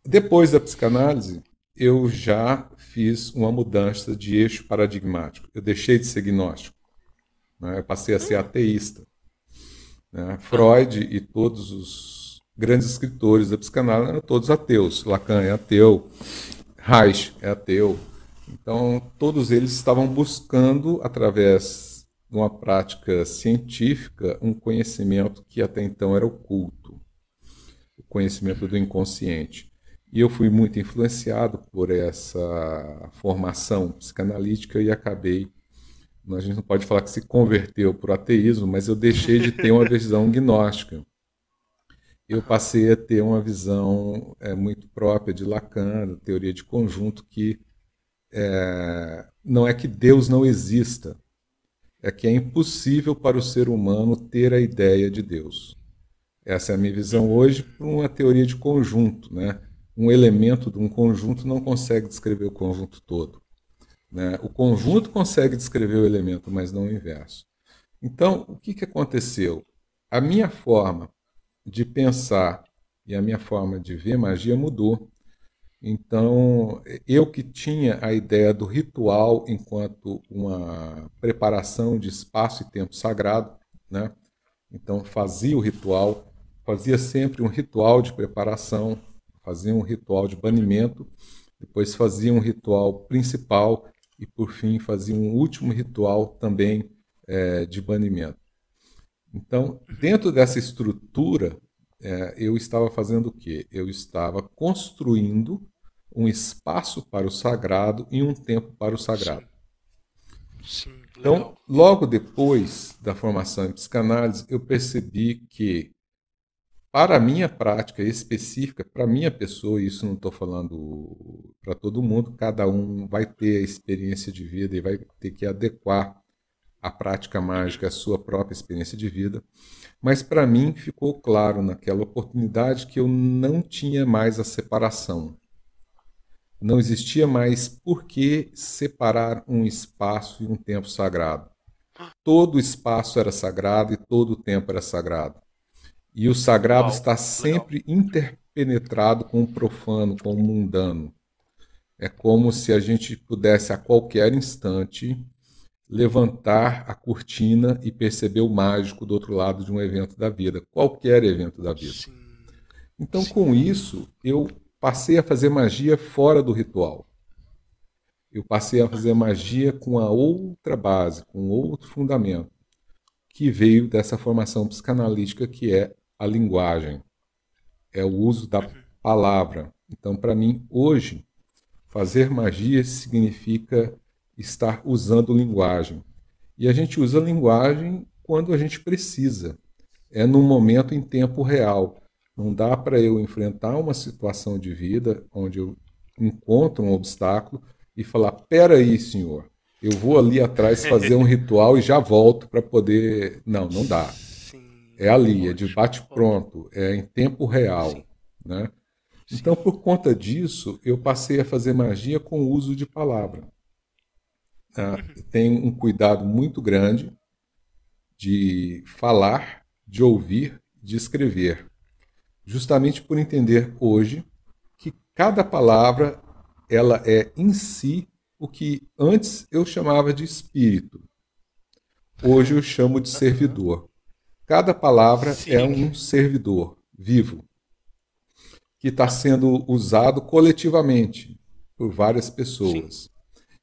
Speaker 6: Depois da psicanálise, eu já fiz uma mudança de eixo paradigmático. Eu deixei de ser gnóstico, né? Eu passei a ser ateísta, né? Freud e todos os grandes escritores da psicanálise eram todos ateus. Lacan é ateu, Reich é ateu. Então, todos eles estavam buscando, através de uma prática científica, um conhecimento que até então era oculto, o conhecimento do inconsciente. E eu fui muito influenciado por essa formação psicanalítica e acabei, a gente não pode falar que se converteu para o ateísmo, mas eu deixei de ter uma visão gnóstica. Eu passei a ter uma visão muito própria de Lacan, da teoria de conjunto, que não é que Deus não exista, é que é impossível para o ser humano ter a ideia de Deus. Essa é a minha visão hoje para uma teoria de conjunto, né? Um elemento de um conjunto não consegue descrever o conjunto todo, né? O conjunto consegue descrever o elemento, mas não o inverso. Então, o que aconteceu? A minha forma de pensar e a minha forma de ver magia mudou. Então, eu que tinha a ideia do ritual enquanto uma preparação de espaço e tempo sagrado, né? Então, fazia o ritual, fazia sempre um ritual de preparação, fazia um ritual de banimento, depois fazia um ritual principal e, por fim, fazia um último ritual também de banimento. Então, dentro dessa estrutura, eu estava fazendo o quê? Eu estava construindo um espaço para o sagrado e um tempo para o sagrado.
Speaker 4: Sim,
Speaker 6: então, logo depois da formação em psicanálise, eu percebi que, para a minha prática específica, para a minha pessoa, e isso não estou falando para todo mundo, cada um vai ter a experiência de vida e vai ter que adequar a prática mágica à sua própria experiência de vida, mas para mim ficou claro naquela oportunidade que eu não tinha mais a separação. Não existia mais por que separar um espaço e um tempo sagrado. Todo espaço era sagrado e todo o tempo era sagrado. E o sagrado
Speaker 4: Uau,
Speaker 6: está
Speaker 4: legal.
Speaker 6: sempre interpenetrado com o profano, com o mundano. É como se a gente pudesse a qualquer instante levantar a cortina e perceber o mágico do outro lado de um evento da vida, qualquer evento da vida.
Speaker 4: Sim,
Speaker 6: Então,
Speaker 4: sim.
Speaker 6: com isso, eu passei a fazer magia fora do ritual. Eu passei a fazer magia com a outra base, com outro fundamento, que veio dessa formação psicanalítica que é a linguagem, é o uso da palavra. Então, para mim, hoje, fazer magia significa estar usando linguagem. E a gente usa linguagem quando a gente precisa. É num momento em tempo real. Não dá para eu enfrentar uma situação de vida onde eu encontro um obstáculo e falar: peraí, senhor, eu vou ali atrás fazer um ritual e já volto para poder. Não, não dá.
Speaker 4: Sim,
Speaker 6: É ali, é de
Speaker 4: ótimo, ótimo.
Speaker 6: bate-pronto, é em tempo real,
Speaker 4: Sim,
Speaker 6: né?
Speaker 4: sim.
Speaker 6: Então, por conta disso, eu passei a fazer magia com o uso de palavra. Tenho um cuidado muito grande de falar, de ouvir, de escrever, justamente por entender hoje que cada palavra ela é em si o que antes eu chamava de espírito. Hoje eu chamo de servidor. Cada palavra é
Speaker 4: Sim.
Speaker 6: um servidor vivo que está sendo usado coletivamente por várias pessoas.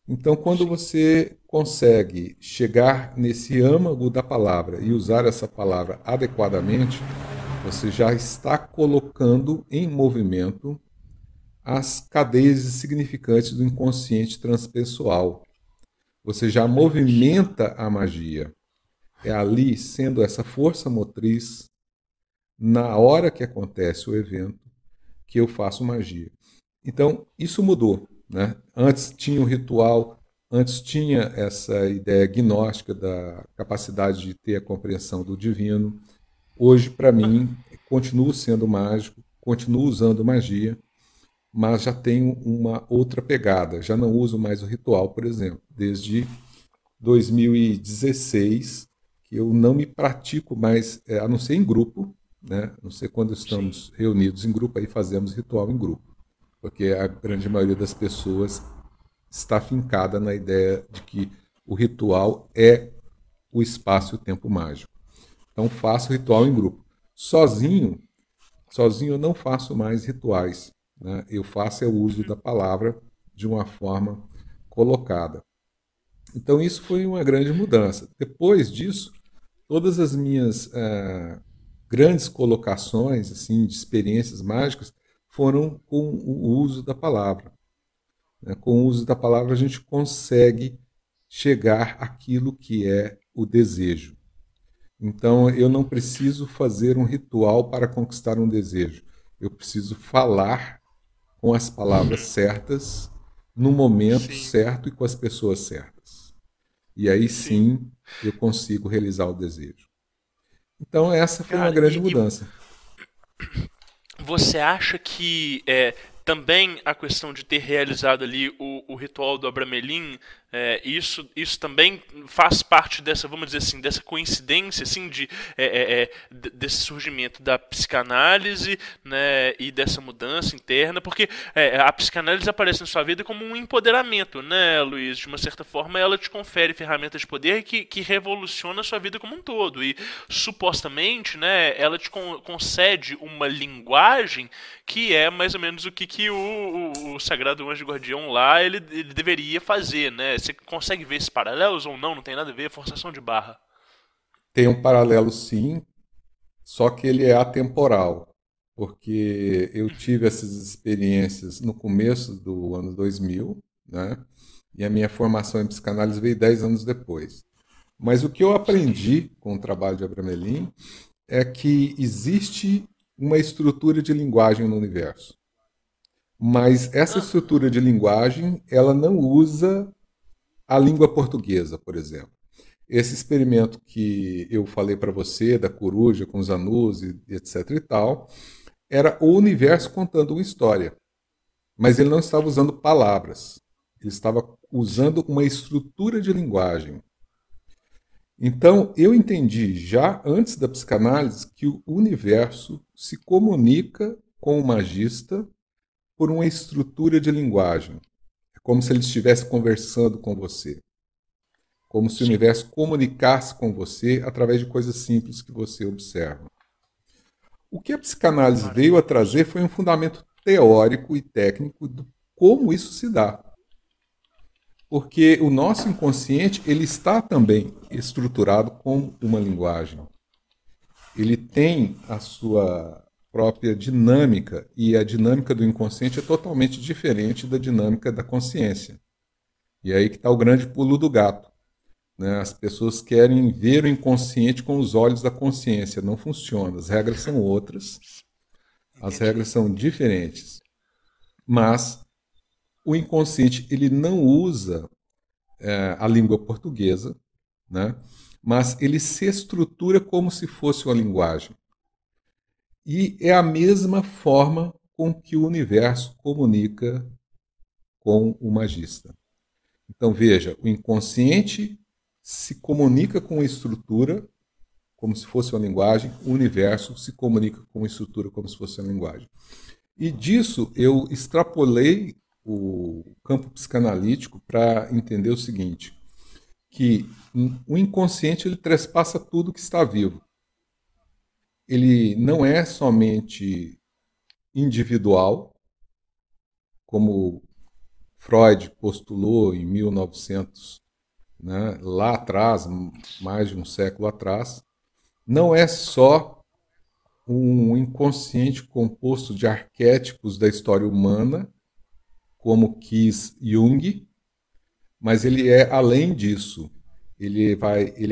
Speaker 6: Então, quando você consegue chegar nesse âmago da palavra e usar essa palavra adequadamente, você já está colocando em movimento as cadeias significantes do inconsciente transpessoal. Você já movimenta a magia. É ali, sendo essa força motriz, na hora que acontece o evento, que eu faço magia. Então, isso mudou, né? Antes tinha o ritual, antes tinha essa ideia gnóstica da capacidade de ter a compreensão do divino. Hoje, para mim, continuo sendo mágico, continuo usando magia, mas já tenho uma outra pegada. Já não uso mais o ritual, por exemplo. Desde 2016, que eu não me pratico mais, a não ser em grupo, né? A não ser quando
Speaker 4: Sim.
Speaker 6: estamos reunidos em grupo, aí fazemos ritual em grupo. Porque a grande maioria das pessoas está fincada na ideia de que o ritual é o espaço e o tempo mágico. Então faço ritual em grupo. Sozinho eu não faço mais rituais, né? Eu faço o uso da palavra de uma forma colocada. Então isso foi uma grande mudança. Depois disso, todas as minhas grandes colocações assim de experiências mágicas foram com o uso da palavra. Né? Com o uso da palavra a gente consegue chegar àquilo que é o desejo. Então eu não preciso fazer um ritual para conquistar um desejo. Eu preciso falar com as palavras certas, no momento
Speaker 4: Sim,
Speaker 6: certo e com as pessoas certas. E aí
Speaker 4: sim.
Speaker 6: sim eu consigo realizar o desejo. Então essa foi uma
Speaker 4: Cara,
Speaker 6: grande mudança.
Speaker 4: você acha que também a questão de ter realizado ali o ritual do Abramelin, isso também faz parte dessa, vamos dizer assim, dessa coincidência, assim, desse surgimento da psicanálise, né, e dessa mudança interna, porque a psicanálise aparece na sua vida como um empoderamento, né, Luiz? De uma certa forma, ela te confere ferramentas de poder que revoluciona a sua vida como um todo, e supostamente, né, ela te concede uma linguagem que é mais ou menos o que o Sagrado Anjo Guardião lá ele deveria fazer, né? Você consegue ver esses paralelos ou não? Não tem nada a ver, é forçação de barra.
Speaker 6: Tem um paralelo sim, só que ele é atemporal, porque eu tive essas experiências no começo do ano 2000, né? E a minha formação em psicanálise veio 10 anos depois. Mas o que eu aprendi com o trabalho de Abramelin é que existe uma estrutura de linguagem no universo. Mas essa estrutura de linguagem, ela não usa a língua portuguesa, por exemplo. Esse experimento que eu falei para você, da coruja com os anus e etc e tal, era o universo contando uma história. mas ele não estava usando palavras. Ele estava usando uma estrutura de linguagem. Então, eu entendi já antes da psicanálise que o universo se comunica com o magista por uma estrutura de linguagem. É como se ele estivesse conversando com você. Como se o universo comunicasse com você através de coisas simples que você observa. O que a psicanálise veio a trazer foi um fundamento teórico e técnico de como isso se dá. Porque o nosso inconsciente ele está também estruturado como uma linguagem. Ele tem a sua própria dinâmica, e a dinâmica do inconsciente é totalmente diferente da dinâmica da consciência. E aí que está o grande pulo do gato. Né? As pessoas querem ver o inconsciente com os olhos da consciência. Não funciona. As regras são outras. As regras são diferentes. Mas o inconsciente ele não usa a língua portuguesa, né? Mas ele se estrutura como se fosse uma linguagem. E é a mesma forma com que o universo comunica com o magista. Então veja, o inconsciente se comunica com a estrutura como se fosse uma linguagem, o universo se comunica com a estrutura como se fosse uma linguagem. E disso eu extrapolei o campo psicanalítico para entender o seguinte, que o inconsciente ele trespassa tudo que está vivo. Ele não é somente individual, como Freud postulou em 1900, né, lá atrás, mais de um século atrás. Não é só um inconsciente composto de arquétipos da história humana, como quis Jung, mas ele é além disso. Ele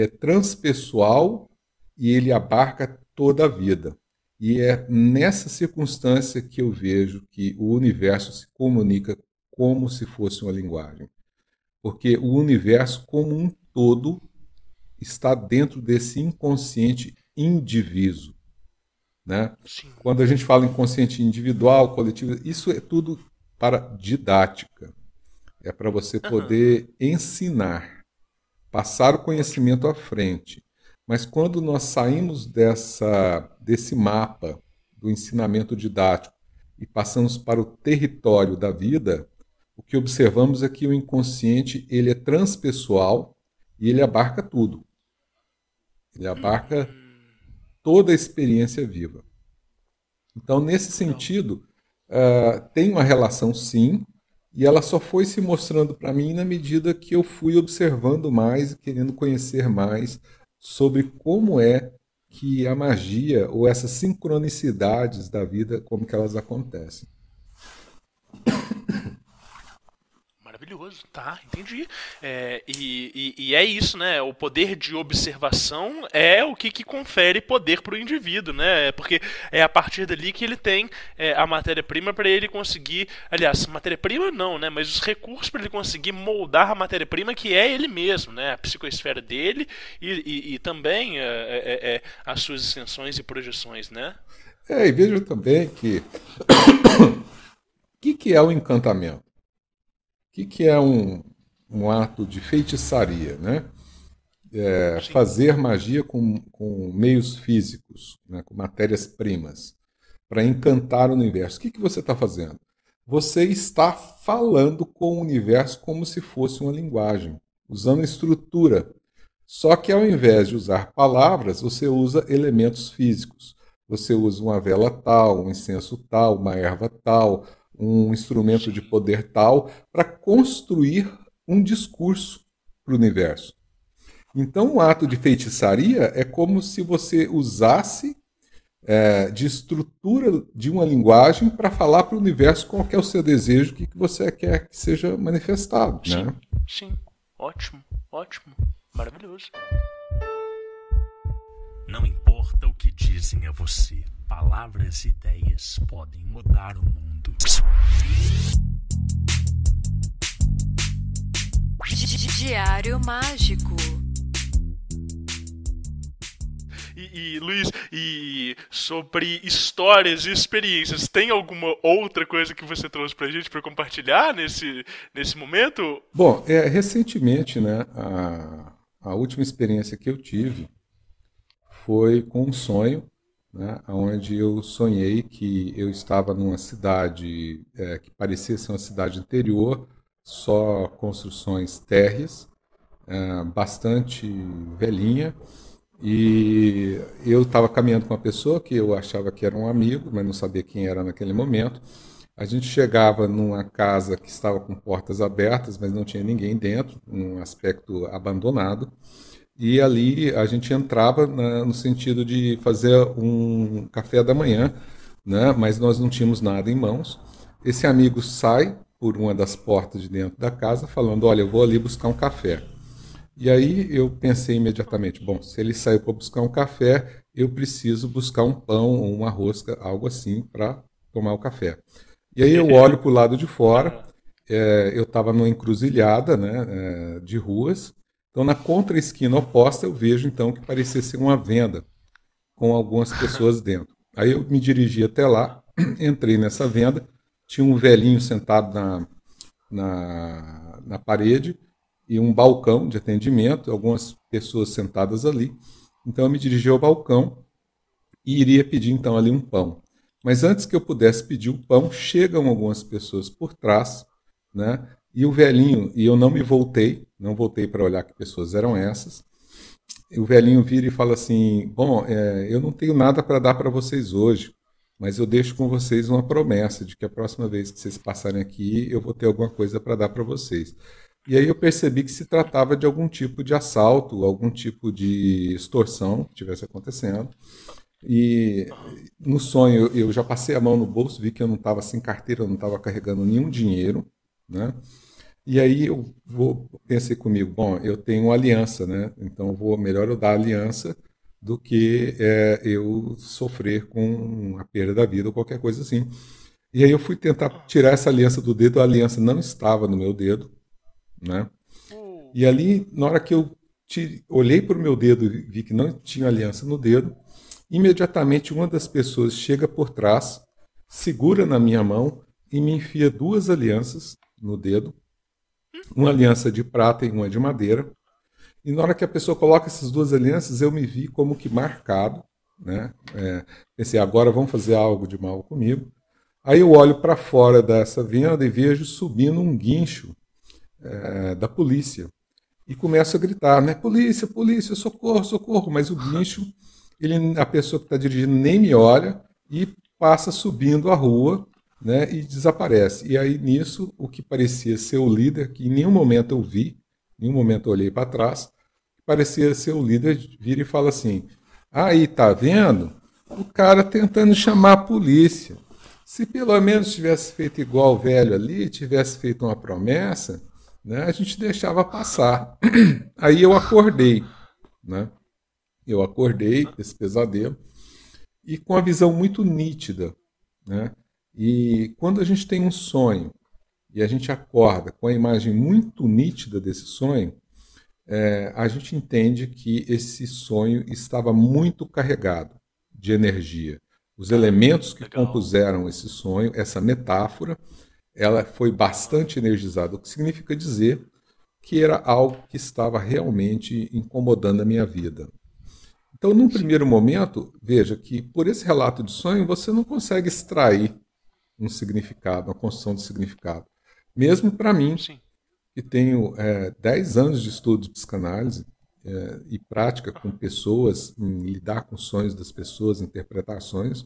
Speaker 6: é transpessoal e ele abarca toda a vida. E é nessa circunstância que eu vejo que o universo se comunica como se fosse uma linguagem. Porque o universo como um todo está dentro desse inconsciente indiviso. Né? Quando a gente fala inconsciente individual, coletivo, isso é tudo para didática. É para você poder ensinar, passar o conhecimento à frente. Mas quando nós saímos desse mapa do ensinamento didático e passamos para o território da vida, o que observamos é que o inconsciente ele é transpessoal e ele abarca tudo. Ele abarca toda a experiência viva. Então, nesse sentido, tem uma relação sim, e ela só foi se mostrando para mim na medida que eu fui observando mais e querendo conhecer mais sobre como é que a magia ou essas sincronicidades da vida, como que elas acontecem.
Speaker 4: Maravilhoso, tá, entendi. E é isso, né? O poder de observação é o que confere poder para o indivíduo, né? Porque é a partir dali que ele tem a matéria-prima para ele conseguir, aliás, matéria-prima não, né? Mas os recursos para ele conseguir moldar a matéria-prima que é ele mesmo, né? A psicoesfera dele e também as suas extensões e projeções, né?
Speaker 6: E veja também que o que é o encantamento? O que é um ato de feitiçaria, né? Fazer magia com meios físicos, né? Com matérias-primas, para encantar o universo. O que você está fazendo? Você está falando com o universo como se fosse uma linguagem, usando estrutura. Só que ao invés de usar palavras, você usa elementos físicos. Você usa uma vela tal, um incenso tal, uma erva tal, um instrumento de poder tal, para construir um discurso para o universo. Então, o ato de feitiçaria é como se você usasse de estrutura de uma linguagem para falar para o universo qual que é o seu desejo, o que você quer que seja manifestado.
Speaker 4: Sim,
Speaker 6: né?
Speaker 4: Sim, ótimo, maravilhoso.
Speaker 7: Não importa o que dizem a você, palavras e ideias podem mudar o mundo.
Speaker 3: Diário Mágico.
Speaker 4: E Luiz, e sobre histórias e experiências, tem alguma outra coisa que você trouxe pra gente pra compartilhar nesse momento?
Speaker 6: Bom, recentemente, né, a última experiência que eu tive foi com um sonho, né, onde eu sonhei que eu estava numa cidade que parecia ser uma cidade interior, só construções térreas, bastante velhinha, e eu estava caminhando com uma pessoa que eu achava que era um amigo, mas não sabia quem era naquele momento. A gente chegava numa casa que estava com portas abertas, mas não tinha ninguém dentro, um aspecto abandonado. E ali a gente entrava no sentido de fazer um café da manhã, né? Mas nós não tínhamos nada em mãos. Esse amigo sai por uma das portas de dentro da casa, falando: olha, eu vou ali buscar um café. E aí eu pensei imediatamente: bom, se ele saiu para buscar um café, eu preciso buscar um pão ou uma rosca, algo assim, para tomar o café. E aí eu olho para o lado de fora, eu estava numa encruzilhada, né, de ruas. Então, na contra-esquina oposta, eu vejo então que parecia ser uma venda com algumas pessoas dentro. Aí eu me dirigi até lá, entrei nessa venda, tinha um velhinho sentado na parede e um balcão de atendimento, algumas pessoas sentadas ali. Então, eu me dirigi ao balcão e iria pedir então ali um pão. Mas antes que eu pudesse pedir o pão, chegam algumas pessoas por trás, né? E o velhinho, e eu não voltei para olhar que pessoas eram essas. E o velhinho vira e fala assim: bom, eu não tenho nada para dar para vocês hoje, mas eu deixo com vocês uma promessa de que a próxima vez que vocês passarem aqui, eu vou ter alguma coisa para dar para vocês. E aí eu percebi que se tratava de algum tipo de assalto, algum tipo de extorsão que estivesse acontecendo. E no sonho eu já passei a mão no bolso, vi que eu não estava sem carteira, eu não estava carregando nenhum dinheiro, né? E aí pensei comigo: bom, eu tenho uma aliança, né? Então melhor eu dar aliança do que eu sofrer com a perda da vida ou qualquer coisa assim. E aí eu fui tentar tirar essa aliança do dedo, a aliança não estava no meu dedo, né? E ali, na hora que eu olhei para o meu dedo e vi que não tinha aliança no dedo, imediatamente uma das pessoas chega por trás, segura na minha mão e me enfia 2 alianças no dedo, uma aliança de prata e uma de madeira. E na hora que a pessoa coloca essas 2 alianças, eu me vi como que marcado, né? Pensei: agora vão fazer algo de mal comigo. Aí eu olho para fora dessa venda e vejo subindo um guincho da polícia. E começo a gritar, né? Polícia, polícia, socorro, socorro. Mas o guincho, a pessoa que está dirigindo nem me olha e passa subindo a rua, né, e desaparece. E aí nisso, o que parecia ser o líder, que em nenhum momento eu vi, em nenhum momento eu olhei para trás, parecia ser o líder, vira e fala assim: aí, tá vendo? O cara tentando chamar a polícia. Se pelo menos tivesse feito igual o velho ali, tivesse feito uma promessa, né, a gente deixava passar. Aí eu acordei, né? Eu acordei desse pesadelo e com a visão muito nítida, né? E quando a gente tem um sonho e a gente acorda com a imagem muito nítida desse sonho, a gente entende que esse sonho estava muito carregado de energia. Os elementos que compuseram esse sonho, essa metáfora, ela foi bastante energizada, o que significa dizer que era algo que estava realmente incomodando a minha vida. Então, num primeiro momento, veja que por esse relato de sonho você não consegue extrair um significado, uma construção de significado. Mesmo para mim, que tenho 10 anos de estudo de psicanálise e prática com pessoas, em lidar com sonhos das pessoas, interpretações,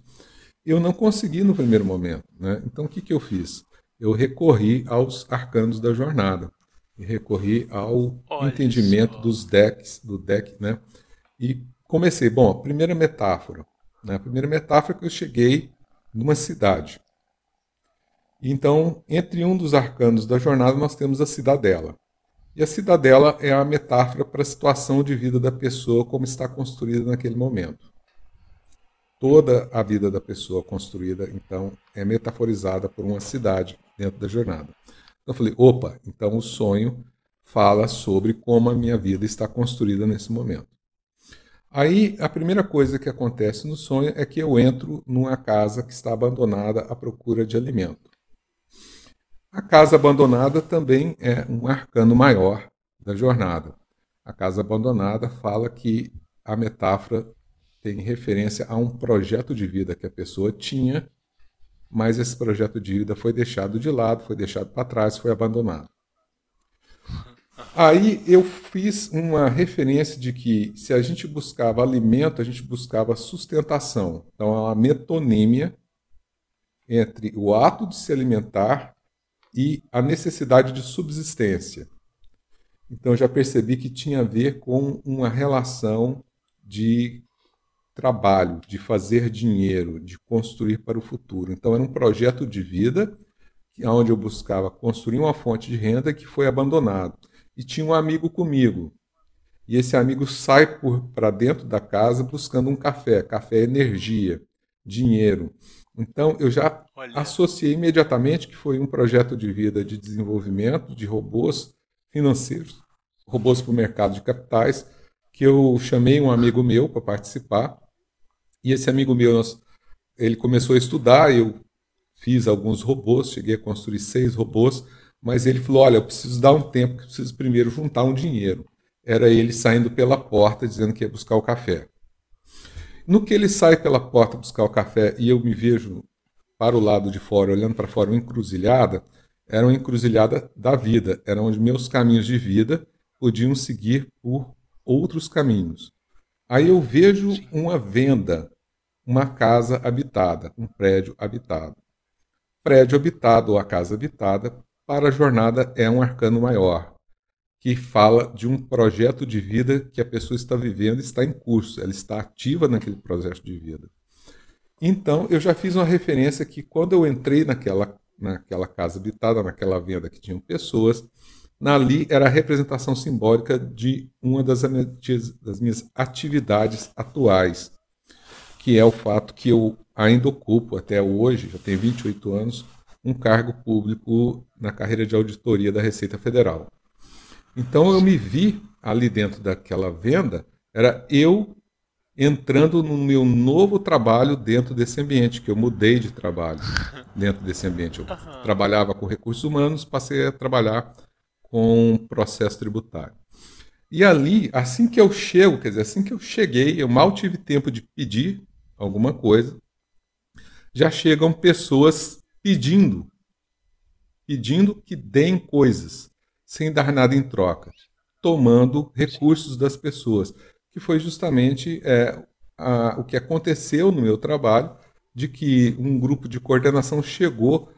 Speaker 6: eu não consegui no primeiro momento, né? Então, o que eu fiz? Eu recorri aos arcanos da jornada, e recorri ao entendimento do deck, né? E comecei, bom, a primeira metáfora, né? A primeira metáfora é que eu cheguei numa cidade. Então, entre um dos arcanos da jornada, nós temos a cidadela. E a cidadela é a metáfora para a situação de vida da pessoa, como está construída naquele momento. Toda a vida da pessoa construída, então, é metaforizada por uma cidade dentro da jornada. Então eu falei: opa, então o sonho fala sobre como a minha vida está construída nesse momento. Aí a primeira coisa que acontece no sonho é que eu entro numa casa que está abandonada à procura de alimento. A casa abandonada também é um arcano maior da jornada. A casa abandonada fala que a metáfora tem referência a um projeto de vida que a pessoa tinha, mas esse projeto de vida foi deixado de lado, foi deixado para trás, foi abandonado. Aí eu fiz uma referência de que se a gente buscava alimento, a gente buscava sustentação. Então é uma metonímia entre o ato de se alimentar e a necessidade de subsistência. Então eu já percebi que tinha a ver com uma relação de trabalho, de fazer dinheiro, de construir para o futuro. Então era um projeto de vida onde eu buscava construir uma fonte de renda que foi abandonado. E tinha um amigo comigo. E esse amigo sai para dentro da casa buscando um café. Café é energia, dinheiro. Então eu já associei imediatamente que foi um projeto de vida de desenvolvimento de robôs financeiros, robôs para o mercado de capitais, que eu chamei um amigo meu para participar. E esse amigo meu, ele começou a estudar, eu fiz alguns robôs, cheguei a construir 6 robôs, mas ele falou, olha, eu preciso dar um tempo, que eu preciso primeiro juntar um dinheiro. Era ele saindo pela porta, dizendo que ia buscar o café. No que ele sai pela porta buscar o café e eu me vejo para o lado de fora, olhando para fora, uma encruzilhada, era uma encruzilhada da vida, era onde meus caminhos de vida podiam seguir por outros caminhos. Aí eu vejo uma venda, uma casa habitada, um prédio habitado. Prédio habitado ou a casa habitada, para a jornada é um arcano maior, que fala de um projeto de vida que a pessoa está vivendo, está em curso, ela está ativa naquele projeto de vida. Então, eu já fiz uma referência que quando eu entrei naquela casa habitada, naquela venda que tinham pessoas, ali era a representação simbólica de uma das minhas atividades atuais, que é o fato que eu ainda ocupo até hoje, já tenho 28 anos, um cargo público na carreira de auditoria da Receita Federal. Então eu me vi ali dentro daquela venda, era eu entrando no meu novo trabalho dentro desse ambiente, que eu mudei de trabalho dentro desse ambiente. Eu trabalhava com recursos humanos, passei a trabalhar com processo tributário. E ali, assim que eu chego, quer dizer, assim que eu cheguei, eu mal tive tempo de pedir alguma coisa, já chegam pessoas pedindo que deem coisas, sem dar nada em troca, tomando recursos das pessoas, que foi justamente o que aconteceu no meu trabalho, de que um grupo de coordenação chegou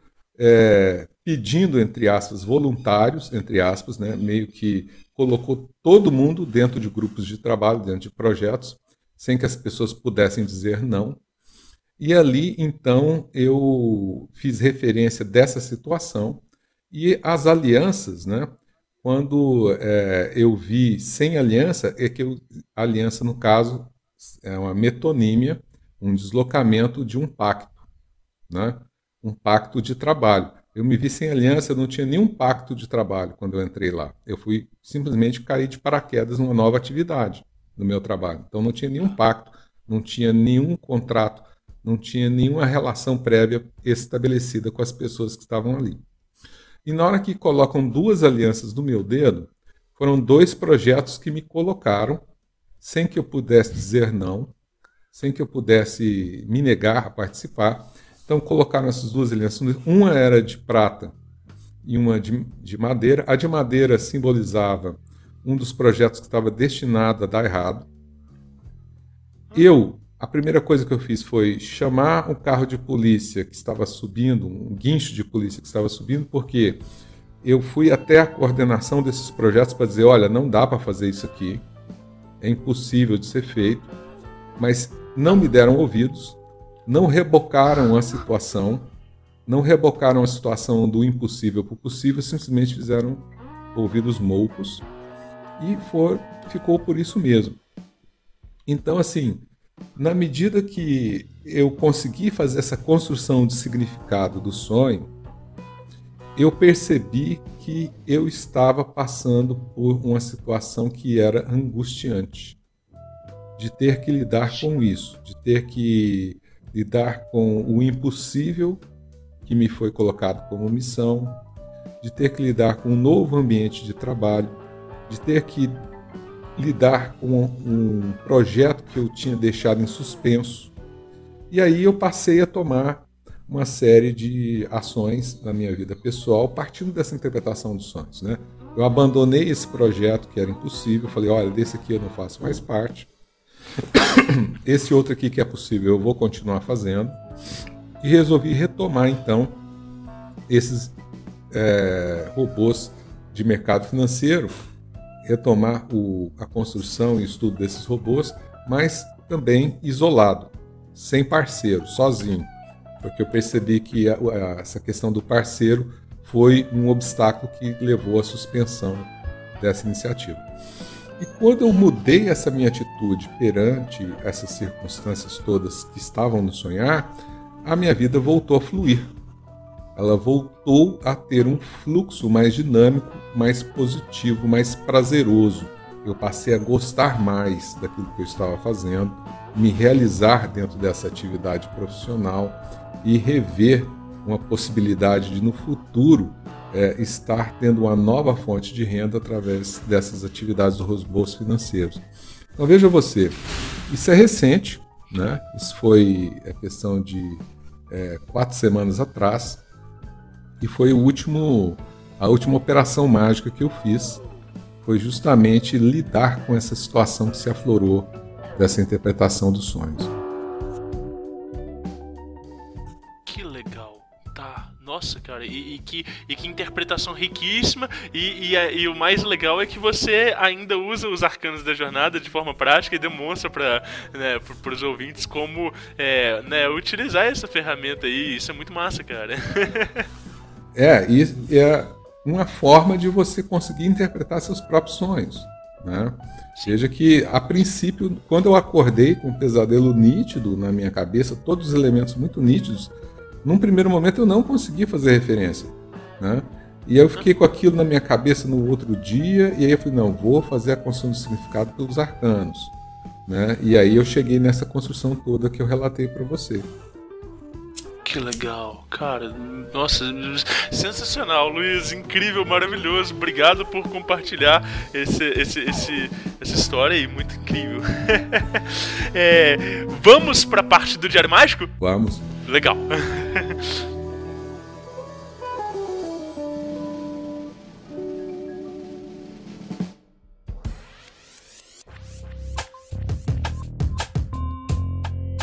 Speaker 6: pedindo, entre aspas, voluntários, entre aspas, né, meio que colocou todo mundo dentro de grupos de trabalho, dentro de projetos, sem que as pessoas pudessem dizer não. E ali, então, eu fiz referência dessa situação e as alianças, né? Quando eu vi sem aliança, a aliança, no caso, é uma metonímia, um deslocamento de um pacto, né? Um pacto de trabalho. Eu me vi sem aliança, eu não tinha nenhum pacto de trabalho quando eu entrei lá. Eu fui simplesmente cair de paraquedas numa nova atividade no meu trabalho. Então não tinha nenhum pacto, não tinha nenhum contrato, não tinha nenhuma relação prévia estabelecida com as pessoas que estavam ali. E na hora que colocam 2 alianças no meu dedo, foram 2 projetos que me colocaram, sem que eu pudesse dizer não, sem que eu pudesse me negar a participar. Então colocaram essas 2 alianças, uma era de prata e uma de madeira. A de madeira simbolizava um dos projetos que estava destinado a dar errado. A primeira coisa que eu fiz foi chamar um carro de polícia que estava subindo, um guincho de polícia que estava subindo, porque eu fui até a coordenação desses projetos para dizer, olha, não dá para fazer isso aqui, é impossível de ser feito, mas não me deram ouvidos, não rebocaram a situação, não rebocaram a situação do impossível para o possível, simplesmente fizeram ouvidos moucos e ficou por isso mesmo. Então, assim, na medida que eu consegui fazer essa construção de significado do sonho, eu percebi que eu estava passando por uma situação que era angustiante. de ter que lidar com isso, de ter que lidar com o impossível que me foi colocado como missão, de ter que lidar com um novo ambiente de trabalho, de ter que lidar com um projeto que eu tinha deixado em suspenso. E aí eu passei a tomar uma série de ações na minha vida pessoal, partindo dessa interpretação dos sonhos, né? Eu abandonei esse projeto que era impossível, falei, olha, desse aqui eu não faço mais parte, esse outro aqui que é possível eu vou continuar fazendo, e resolvi retomar então esses robôs de mercado financeiro, retomar a construção e estudo desses robôs, mas também isolado, sem parceiro, sozinho, porque eu percebi que essa questão do parceiro foi um obstáculo que levou à suspensão dessa iniciativa. E quando eu mudei essa minha atitude perante essas circunstâncias todas que estavam no sonhar, a minha vida voltou a fluir. Ela voltou a ter um fluxo mais dinâmico, mais positivo, mais prazeroso. Eu passei a gostar mais daquilo que eu estava fazendo, me realizar dentro dessa atividade profissional e rever uma possibilidade de, no futuro, estar tendo uma nova fonte de renda através dessas atividades dos robôs financeiros. Então veja você, isso é recente, né? Isso foi a questão de 4 semanas atrás, e foi a última operação mágica que eu fiz, foi justamente lidar com essa situação que se aflorou dessa interpretação dos sonhos.
Speaker 4: Que legal, tá? Nossa, cara, e que interpretação riquíssima, e o mais legal é que você ainda usa os arcanos da jornada de forma prática e demonstra para os ouvintes como utilizar essa ferramenta aí. Isso é muito massa, cara.
Speaker 6: E é uma forma de você conseguir interpretar seus próprios sonhos, né? Seja que, a princípio, quando eu acordei com um pesadelo nítido na minha cabeça, todos os elementos muito nítidos, num primeiro momento eu não consegui fazer referência, né? E eu fiquei com aquilo na minha cabeça no outro dia, e aí eu falei, não, vou fazer a construção do significado pelos arcanos, né? E aí eu cheguei nessa construção toda que eu relatei para você.
Speaker 4: Que legal, cara, nossa, sensacional, Luiz, incrível, maravilhoso, obrigado por compartilhar essa história aí, muito incrível. Vamos para a parte do Diário Mágico?
Speaker 6: Vamos.
Speaker 4: Legal.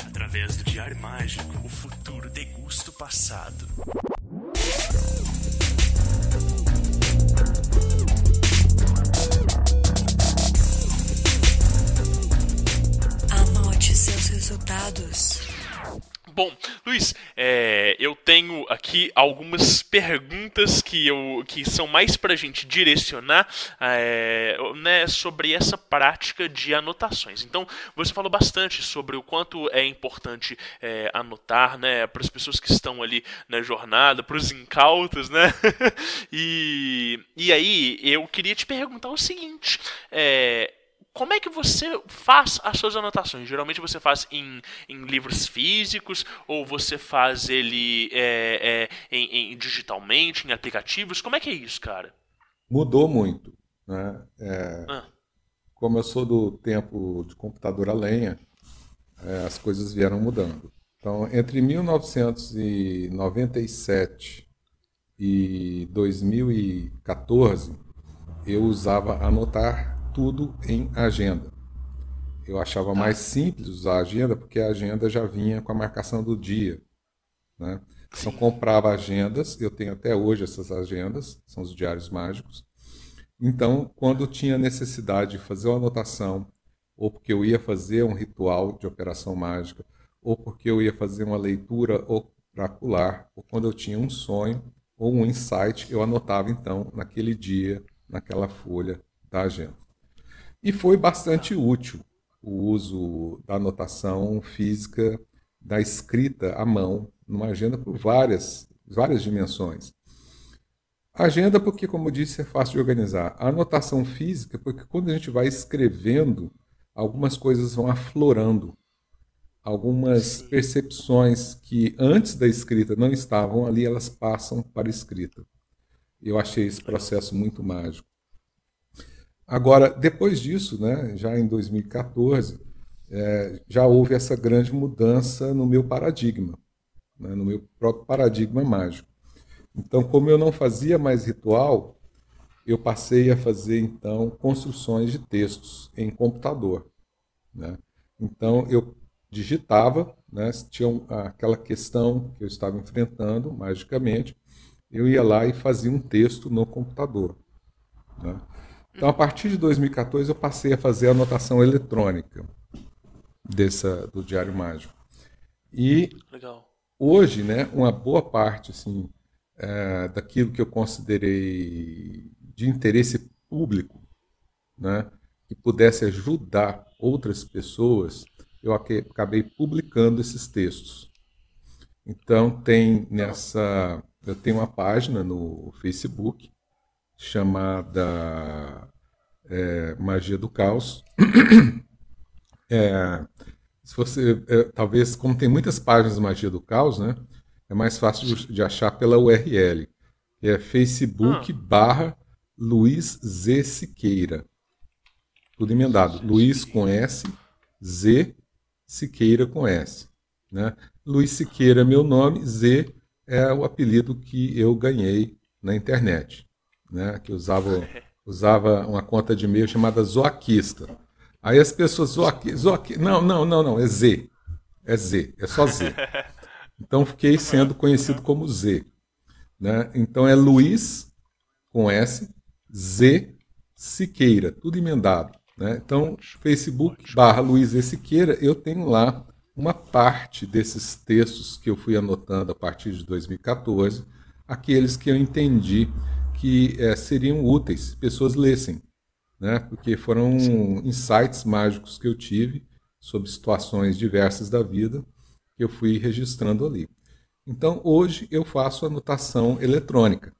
Speaker 7: Através do Diário Mágico, o futuro degusta o passado.
Speaker 3: Anote seus resultados.
Speaker 4: Bom, Luiz, eu tenho aqui algumas perguntas que são mais para a gente direcionar sobre essa prática de anotações. Então, você falou bastante sobre o quanto é importante anotar, né, para as pessoas que estão ali na jornada, para os incautos, né? E aí, eu queria te perguntar o seguinte, como é que você faz as suas anotações? Geralmente você faz em livros físicos, ou você faz ele digitalmente, em aplicativos? Como é que é isso, cara?
Speaker 6: Mudou muito, né? Como eu sou do tempo de computador a lenha, as coisas vieram mudando. Então, entre 1997 e 2014, eu usava anotar tudo em agenda. Eu achava mais simples usar a agenda, porque a agenda já vinha com a marcação do dia, né? Então, comprava agendas, eu tenho até hoje essas agendas, são os diários mágicos. Então, quando tinha necessidade de fazer uma anotação, ou porque eu ia fazer um ritual de operação mágica, ou porque eu ia fazer uma leitura oracular, ou quando eu tinha um sonho ou um insight, eu anotava então naquele dia, naquela folha da agenda. E foi bastante útil o uso da anotação física, da escrita à mão, numa agenda por várias dimensões. A agenda, porque, como eu disse, é fácil de organizar. A anotação física, porque quando a gente vai escrevendo algumas coisas vão aflorando, algumas percepções que antes da escrita não estavam ali, elas passam para a escrita. Eu achei esse processo muito mágico. Agora, depois disso, né, já em 2014, já houve essa grande mudança no meu paradigma, né, no meu próprio paradigma mágico. Então, como eu não fazia mais ritual, eu passei a fazer, então, construções de textos em computador, né? Então, eu digitava, né, se tinha aquela questão que eu estava enfrentando, magicamente, eu ia lá e fazia um texto no computador, né? Então, a partir de 2014, eu passei a fazer a anotação eletrônica do Diário Mágico. E
Speaker 4: Legal.
Speaker 6: hoje, né, uma boa parte assim, daquilo que eu considerei de interesse público, né, que pudesse ajudar outras pessoas, eu acabei publicando esses textos. Então, eu tenho uma página no Facebook chamada Magia do Caos. Se você, talvez, como tem muitas páginas de Magia do Caos, né, é mais fácil de achar pela URL. É Facebook/Luiz Z. Siqueira. Tudo emendado. Luiz com S, Z, Siqueira com S. Né? Luiz Siqueira é meu nome, Z é o apelido que eu ganhei na internet. Né? Que usava uma conta de e-mail chamada Zoaquista. Aí as pessoas, não, é Z. É Z, é só Z. Então fiquei sendo conhecido como Z. Né? Então é Luiz, com S, Z, Siqueira, tudo emendado. Né? Então, Facebook/Luiz Z. Siqueira, eu tenho lá uma parte desses textos que eu fui anotando a partir de 2014, aqueles que eu entendi que seriam úteis, pessoas lessem. Né? Porque foram insights mágicos que eu tive sobre situações diversas da vida que eu fui registrando ali. Então, hoje eu faço anotação eletrônica,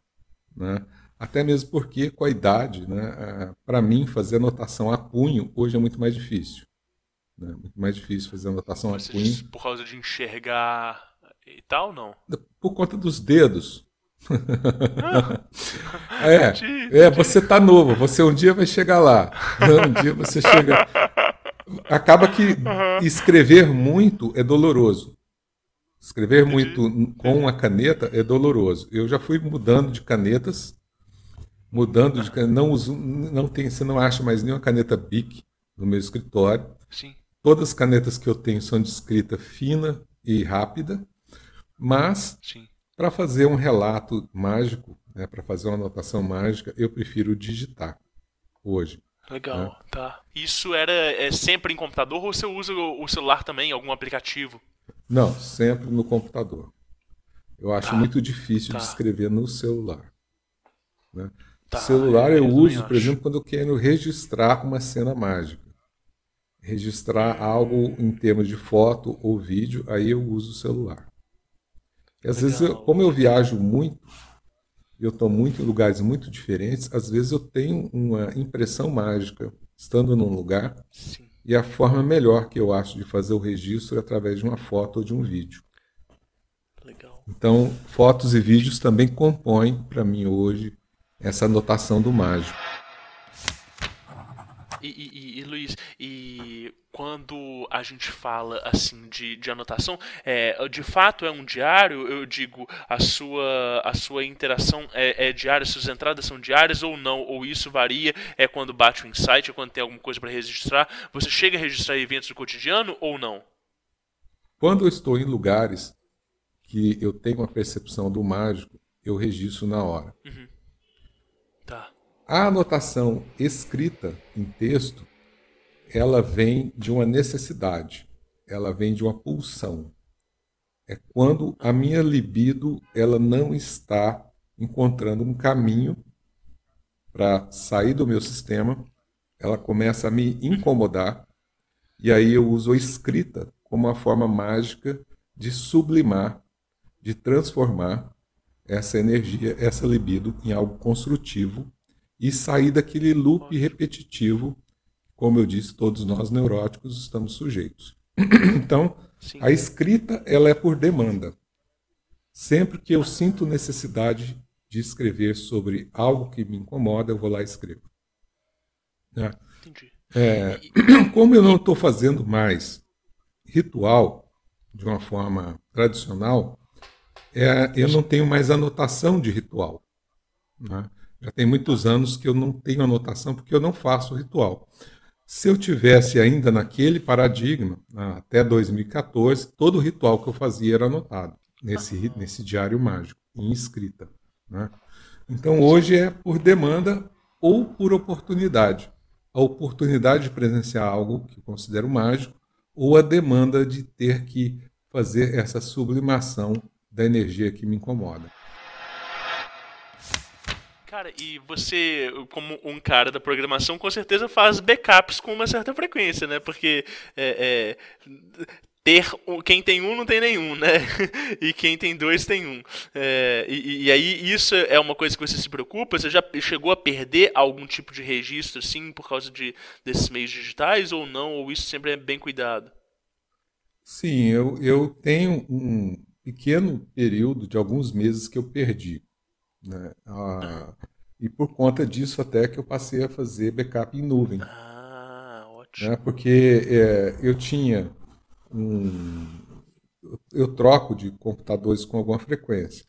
Speaker 6: né? Até mesmo porque, com a idade, né, para mim, fazer anotação a punho hoje é muito mais difícil. Né? Muito mais difícil fazer anotação a punho.
Speaker 4: Por causa de enxergar e tal, não?
Speaker 6: Por conta dos dedos. Você tá novo, você um dia vai chegar lá. Um dia você chega. Acaba que escrever muito é doloroso. Escrever muito com a caneta é doloroso. Eu já fui mudando de canetas, não uso, você não acha mais nenhuma caneta Bic no meu escritório.
Speaker 4: Sim.
Speaker 6: Todas as canetas que eu tenho são de escrita fina e rápida, mas para fazer um relato mágico, né, para fazer uma anotação mágica, eu prefiro digitar hoje.
Speaker 4: Legal,
Speaker 6: né?
Speaker 4: Tá. Isso é sempre em computador ou você usa o celular também, algum aplicativo?
Speaker 6: Não, sempre no computador. Eu acho muito difícil de escrever no celular. Né? Celular eu uso, por exemplo, quando eu quero registrar uma cena mágica. Registrar algo em termos de foto ou vídeo, aí eu uso o celular. E às vezes, como eu viajo muito, eu estou muito em lugares muito diferentes, às vezes eu tenho uma impressão mágica estando num lugar.
Speaker 4: Sim.
Speaker 6: E a forma melhor que eu acho de fazer o registro é através de uma foto ou de um vídeo.
Speaker 4: Legal.
Speaker 6: Então, fotos e vídeos também compõem, para mim hoje, essa anotação do mágico.
Speaker 4: E Luiz, quando a gente fala assim de anotação, de fato é um diário? Eu digo, a sua interação é diária, suas entradas são diárias ou não? Ou isso varia? É quando bate o insight, é quando tem alguma coisa para registrar? Você chega a registrar eventos do cotidiano ou não?
Speaker 6: Quando eu estou em lugares que eu tenho uma percepção do mágico, eu registro na hora.
Speaker 4: Uhum. Tá.
Speaker 6: A anotação escrita em texto, ela vem de uma necessidade, ela vem de uma pulsão. É quando a minha libido ela não está encontrando um caminho para sair do meu sistema, ela começa a me incomodar, e aí eu uso a escrita como uma forma mágica de sublimar, de transformar essa energia, essa libido em algo construtivo, e sair daquele loop repetitivo como eu disse, todos nós neuróticos estamos sujeitos. Então,
Speaker 4: Sim.
Speaker 6: a escrita ela é por demanda. Sempre que eu sinto necessidade de escrever sobre algo que me incomoda, eu vou lá e escrevo. Né?
Speaker 4: Entendi.
Speaker 6: Como eu não estou fazendo mais ritual de uma forma tradicional, eu não tenho mais anotação de ritual. Né? Já tem muitos anos que eu não tenho anotação porque eu não faço ritual. Se eu tivesse ainda naquele paradigma, até 2014, todo o ritual que eu fazia era anotado nesse diário mágico, em escrita. Né? Então hoje é por demanda ou por oportunidade. A oportunidade de presenciar algo que eu considero mágico ou a demanda de ter que fazer essa sublimação da energia que me incomoda.
Speaker 4: Cara, e você, como um cara da programação, com certeza faz backups com uma certa frequência, né? Porque quem tem um não tem nenhum, né? E quem tem dois tem um. E aí isso é uma coisa que você se preocupa? Você já chegou a perder algum tipo de registro, assim, por causa desses meios digitais ou não? Ou isso sempre é bem cuidado?
Speaker 6: Sim, eu tenho um pequeno período de alguns meses que eu perdi. Né? E por conta disso até que eu passei a fazer backup em nuvem.
Speaker 4: Ótimo.
Speaker 6: Né? Porque eu tinha eu troco de computadores com alguma frequência.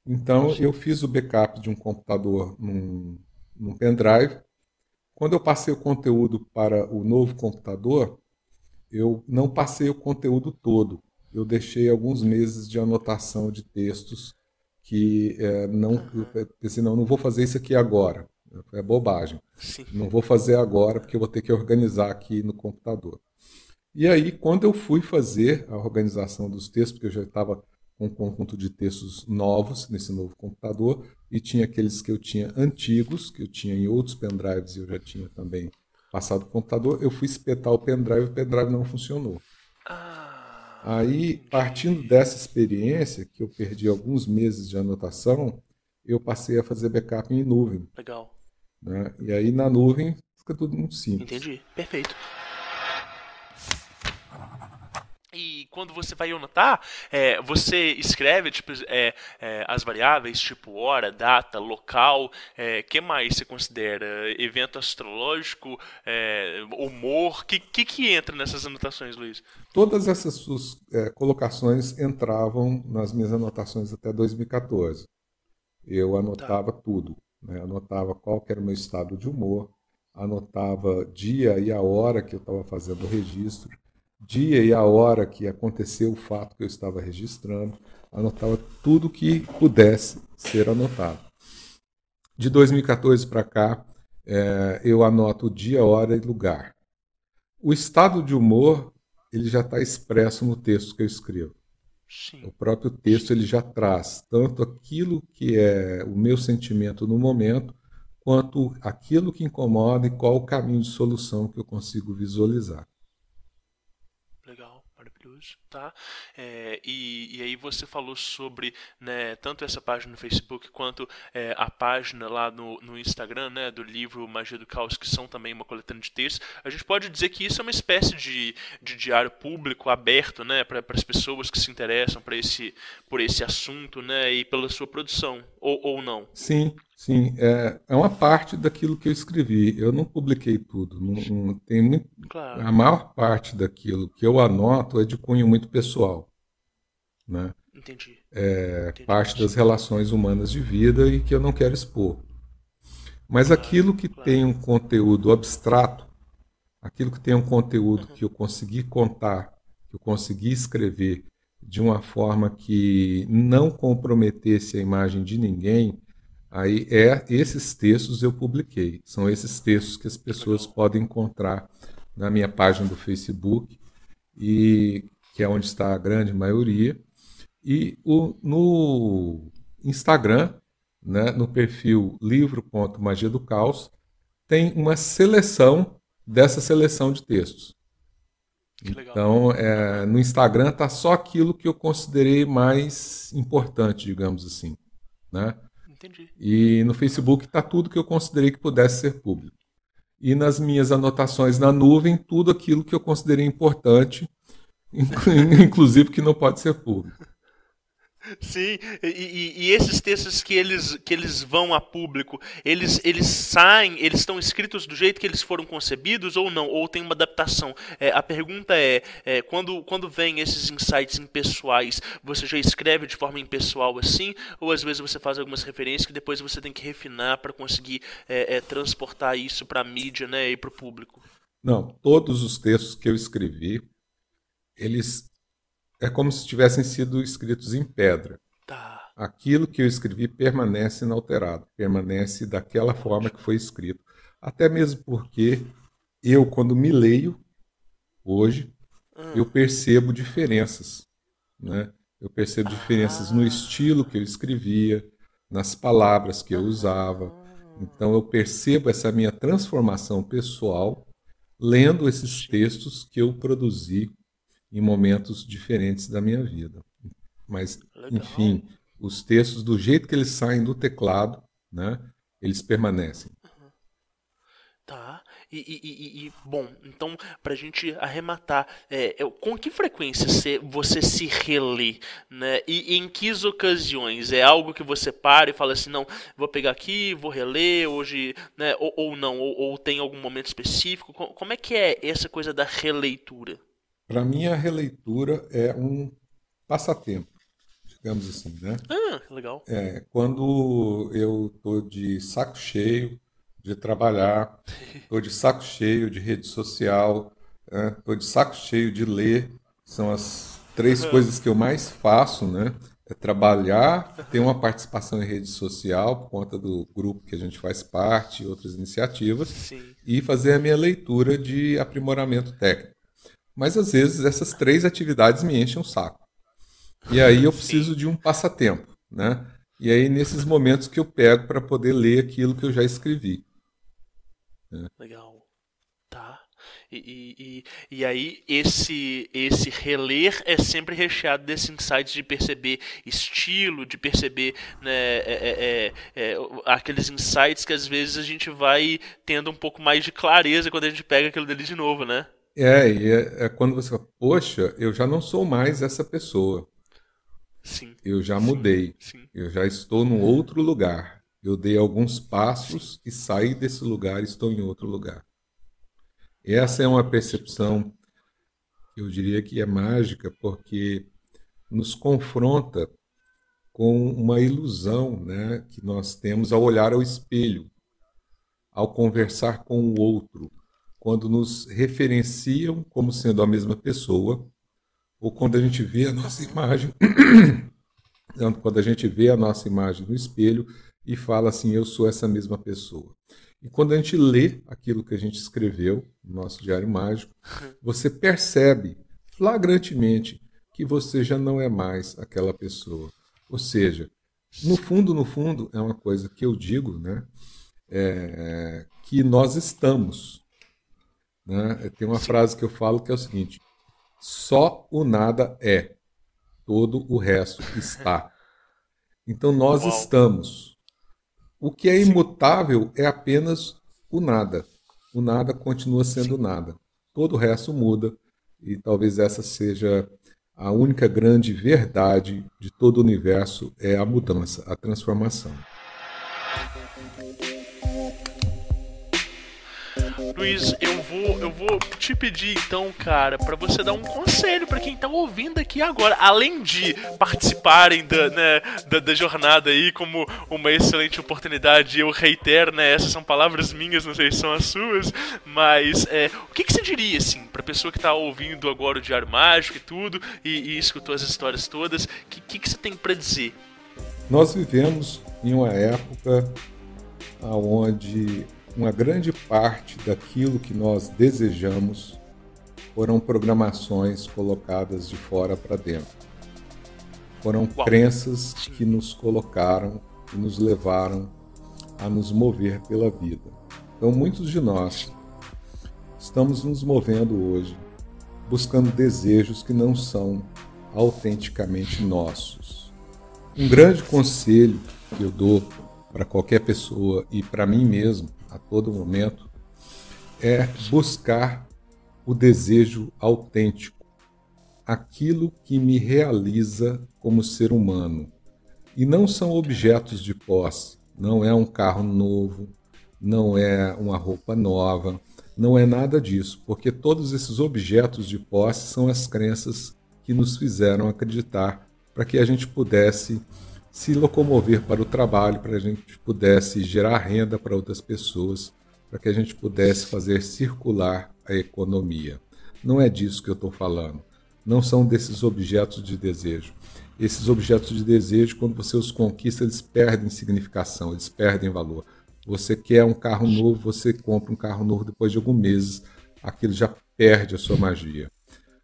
Speaker 6: Então eu fiz o backup de um computador num pendrive. Quando eu passei o conteúdo para o novo computador, eu não passei o conteúdo todo. Eu deixei alguns meses de anotação de textos que não vou fazer isso aqui agora. É bobagem.
Speaker 4: Sim.
Speaker 6: Não vou fazer agora porque eu vou ter que organizar aqui no computador. E aí, quando eu fui fazer a organização dos textos, porque eu já estava com um conjunto de textos novos nesse novo computador, e tinha aqueles que eu tinha antigos, que eu tinha em outros pendrives e eu já tinha também passado o computador, eu fui espetar o pendrive não funcionou. Aí, partindo dessa experiência, que eu perdi alguns meses de anotação, eu passei a fazer backup em nuvem.
Speaker 4: Legal.
Speaker 6: Né? E aí, na nuvem, fica tudo muito simples.
Speaker 4: Entendi. Perfeito. E quando você vai anotar, você escreve tipo, as variáveis, tipo hora, data, local, que mais você considera? Evento astrológico, humor, que entra nessas anotações, Luiz?
Speaker 6: Todas essas suas colocações entravam nas minhas anotações até 2014. Eu anotava tudo. Né? Anotava qual que era o meu estado de humor, anotava dia e a hora que eu estava fazendo o registro, dia e a hora que aconteceu o fato que eu estava registrando, anotava tudo que pudesse ser anotado. De 2014 para cá, eu anoto dia, hora e lugar. O estado de humor ele já está expresso no texto que eu escrevo.
Speaker 4: Sim.
Speaker 6: O próprio texto ele já traz tanto aquilo que é o meu sentimento no momento, quanto aquilo que incomoda e qual o caminho de solução que eu consigo visualizar.
Speaker 4: Legal, maravilhoso, tá? E aí você falou sobre, né, tanto essa página no Facebook quanto a página lá no Instagram, né, do livro Magia do Caos, que são também uma coletânea de textos. A gente pode dizer que isso é uma espécie de diário público aberto, né, para as pessoas que se interessam por esse assunto, né, e pela sua produção, ou não?
Speaker 6: Sim. É uma parte daquilo que eu escrevi. Eu não publiquei tudo.
Speaker 4: Claro.
Speaker 6: A maior parte daquilo que eu anoto é de cunho muito pessoal. Né?
Speaker 4: Entendi.
Speaker 6: Parte das relações humanas de vida e que eu não quero expor. Mas aquilo que tem um conteúdo abstrato, aquilo que tem um conteúdo que eu consegui contar, que eu consegui escrever de uma forma que não comprometesse a imagem de ninguém, aí esses textos eu publiquei. São esses textos que as pessoas podem encontrar na minha página do Facebook, e que é onde está a grande maioria. E no Instagram, né, no perfil livro.magia do caos, tem uma seleção dessa seleção de textos.
Speaker 4: Que legal.
Speaker 6: Então, no Instagram está só aquilo que eu considerei mais importante, digamos assim. Né?
Speaker 4: Entendi.
Speaker 6: E no Facebook está tudo que eu considerei que pudesse ser público. e nas minhas anotações na nuvem tudo aquilo que eu considerei importante, inclusive que não pode ser público.
Speaker 4: Sim, e esses textos que eles vão a público, eles saem, eles estão escritos do jeito que eles foram concebidos ou não? Ou tem uma adaptação? A pergunta quando vem esses insights impessoais, você já escreve de forma impessoal assim? Ou às vezes você faz algumas referências que depois você tem que refinar para conseguir transportar isso para a mídia, né, e para o público?
Speaker 6: Não, todos os textos que eu escrevi, eles... é como se tivessem sido escritos em pedra.
Speaker 4: Tá.
Speaker 6: Aquilo que eu escrevi permanece inalterado, permanece daquela forma que foi escrito. Até mesmo porque eu, quando me leio, hoje, eu percebo diferenças, né? Eu percebo diferenças no estilo que eu escrevia, nas palavras que eu usava. Então eu percebo essa minha transformação pessoal lendo esses textos que eu produzi em momentos diferentes da minha vida. Mas, enfim, os textos, do jeito que eles saem do teclado, né, eles permanecem.
Speaker 4: Tá. Bom, então, pra gente arrematar, com que frequência você se relê, né? E em que ocasiões? É algo que você para e fala assim, não, vou pegar aqui, vou reler hoje, né? Ou não, ou tem algum momento específico? Como é que é essa coisa da releitura?
Speaker 6: Para mim, a releitura é um passatempo, digamos assim, né?
Speaker 4: Legal.
Speaker 6: Quando eu estou de saco cheio de trabalhar, estou de saco cheio de rede social, estou de saco cheio de ler, são as 3 coisas que eu mais faço, né? É trabalhar, ter uma participação em rede social, por conta do grupo que a gente faz parte, e outras iniciativas,
Speaker 4: Sim.
Speaker 6: E fazer a minha leitura de aprimoramento técnico. Mas, às vezes, essas 3 atividades me enchem o saco. E aí eu preciso de um passatempo, né? E aí, nesses momentos que eu pego para poder ler aquilo que eu já escrevi.
Speaker 4: Legal. Tá. E aí, esse reler é sempre recheado desse insight de perceber estilo, de perceber, né, aqueles insights que, às vezes, a gente vai tendo um pouco mais de clareza quando a gente pega aquilo dali de novo, né?
Speaker 6: É quando você fala, poxa, eu já não sou mais essa pessoa.
Speaker 4: Sim.
Speaker 6: Eu já mudei.
Speaker 4: Sim.
Speaker 6: Eu já estou num outro lugar. Eu dei alguns passos e saí desse lugar e estou em outro lugar. Essa é uma percepção, eu diria que é mágica, porque nos confronta com uma ilusão, né, que nós temos ao olhar ao espelho, ao conversar com o outro, quando nos referenciam como sendo a mesma pessoa, ou quando a gente vê a nossa imagem, quando a gente vê a nossa imagem no espelho e fala assim, eu sou essa mesma pessoa. E quando a gente lê aquilo que a gente escreveu no nosso diário mágico, você percebe flagrantemente que você já não é mais aquela pessoa. Ou seja, no fundo, é uma coisa que eu digo, né, que nós estamos. Né? Tem uma frase que eu falo que é o seguinte, só o nada é, todo o resto está. Então nós estamos. O que é imutável é apenas o nada. O nada continua sendo nada. Todo o resto muda e talvez essa seja a única grande verdade de todo o universo, é a mudança, a transformação.
Speaker 4: Luiz, eu vou te pedir então, cara, para você dar um conselho para quem tá ouvindo aqui agora, além de participarem da jornada aí como uma excelente oportunidade, eu reitero, né, essas são palavras minhas, não sei se são as suas, mas o que você diria, assim, pra pessoa que tá ouvindo agora o Diário Mágico e tudo, e escutou as histórias todas, que você tem para dizer?
Speaker 6: Nós vivemos em uma época onde uma grande parte daquilo que nós desejamos foram programações colocadas de fora para dentro. Foram crenças que nos colocaram e nos levaram a nos mover pela vida. Então, muitos de nós estamos nos movendo hoje, buscando desejos que não são autenticamente nossos. Um grande conselho que eu dou para qualquer pessoa e para mim mesmo, a todo momento, é buscar o desejo autêntico, aquilo que me realiza como ser humano. E não são objetos de posse, não é um carro novo, não é uma roupa nova, não é nada disso, porque todos esses objetos de posse são as crenças que nos fizeram acreditar para que a gente pudesse se locomover para o trabalho, para que a gente pudesse gerar renda para outras pessoas, para que a gente pudesse fazer circular a economia. Não é disso que eu estou falando. Não são desses objetos de desejo. Esses objetos de desejo, quando você os conquista, eles perdem significação, eles perdem valor. Você quer um carro novo, você compra um carro novo, depois de alguns meses, aquilo já perde a sua magia.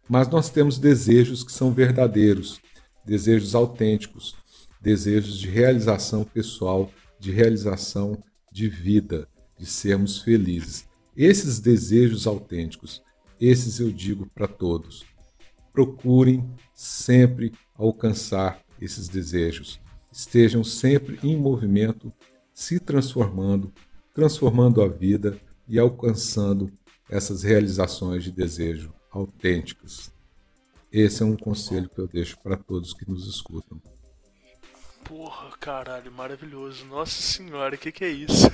Speaker 6: Mas nós temos desejos que são verdadeiros, desejos autênticos, desejos de realização pessoal, de realização de vida, de sermos felizes. Esses desejos autênticos, esses eu digo para todos. Procurem sempre alcançar esses desejos. Estejam sempre em movimento, se transformando, transformando a vida e alcançando essas realizações de desejo autênticas. Esse é um conselho que eu deixo para todos que nos escutam.
Speaker 4: Porra, caralho, maravilhoso. Nossa senhora, que é isso?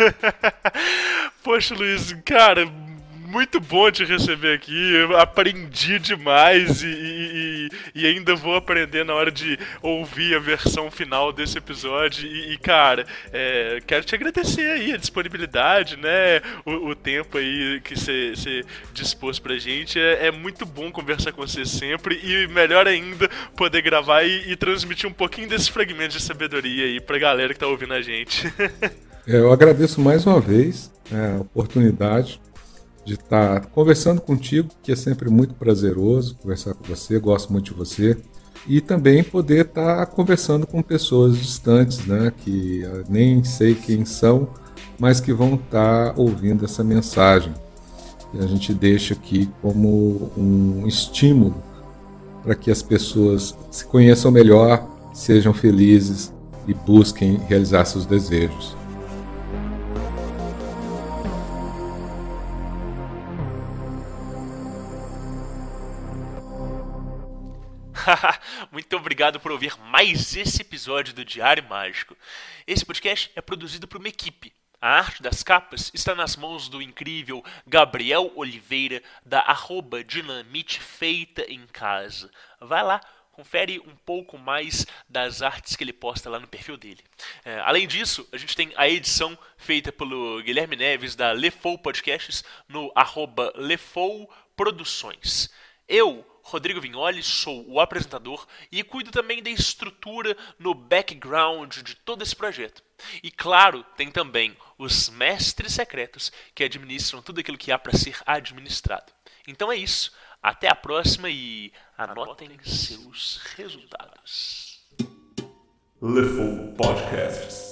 Speaker 4: Poxa, Luiz, cara, muito bom te receber aqui. Eu aprendi demais e ainda vou aprender na hora de ouvir a versão final desse episódio. Cara, quero te agradecer aí a disponibilidade, né? O tempo aí que você dispôs pra gente. É muito bom conversar com você sempre e melhor ainda poder gravar e transmitir um pouquinho desse fragmento de sabedoria aí pra galera que tá ouvindo a gente.
Speaker 6: Eu agradeço mais uma vez a oportunidade de estar conversando contigo, que é sempre muito prazeroso conversar com você, gosto muito de você, e também poder estar conversando com pessoas distantes, né, que nem sei quem são, mas que vão estar ouvindo essa mensagem. E a gente deixa aqui como um estímulo para que as pessoas se conheçam melhor, sejam felizes e busquem realizar seus desejos.
Speaker 4: Muito obrigado por ouvir mais esse episódio do Diário Mágico. Esse podcast é produzido por uma equipe. A arte das capas está nas mãos do incrível Gabriel Oliveira, da @dinamite feita em casa. Vai lá, confere um pouco mais das artes que ele posta lá no perfil dele. Além disso, a gente tem a edição feita pelo Guilherme Neves, da Lefou Podcasts, no @Lefou Produções. Eu, Rodrigo Vignoli, sou o apresentador e cuido também da estrutura no background de todo esse projeto. E claro, tem também os mestres secretos que administram tudo aquilo que há para ser administrado. Então é isso, até a próxima e anotem seus resultados.
Speaker 8: Lefou Podcasts.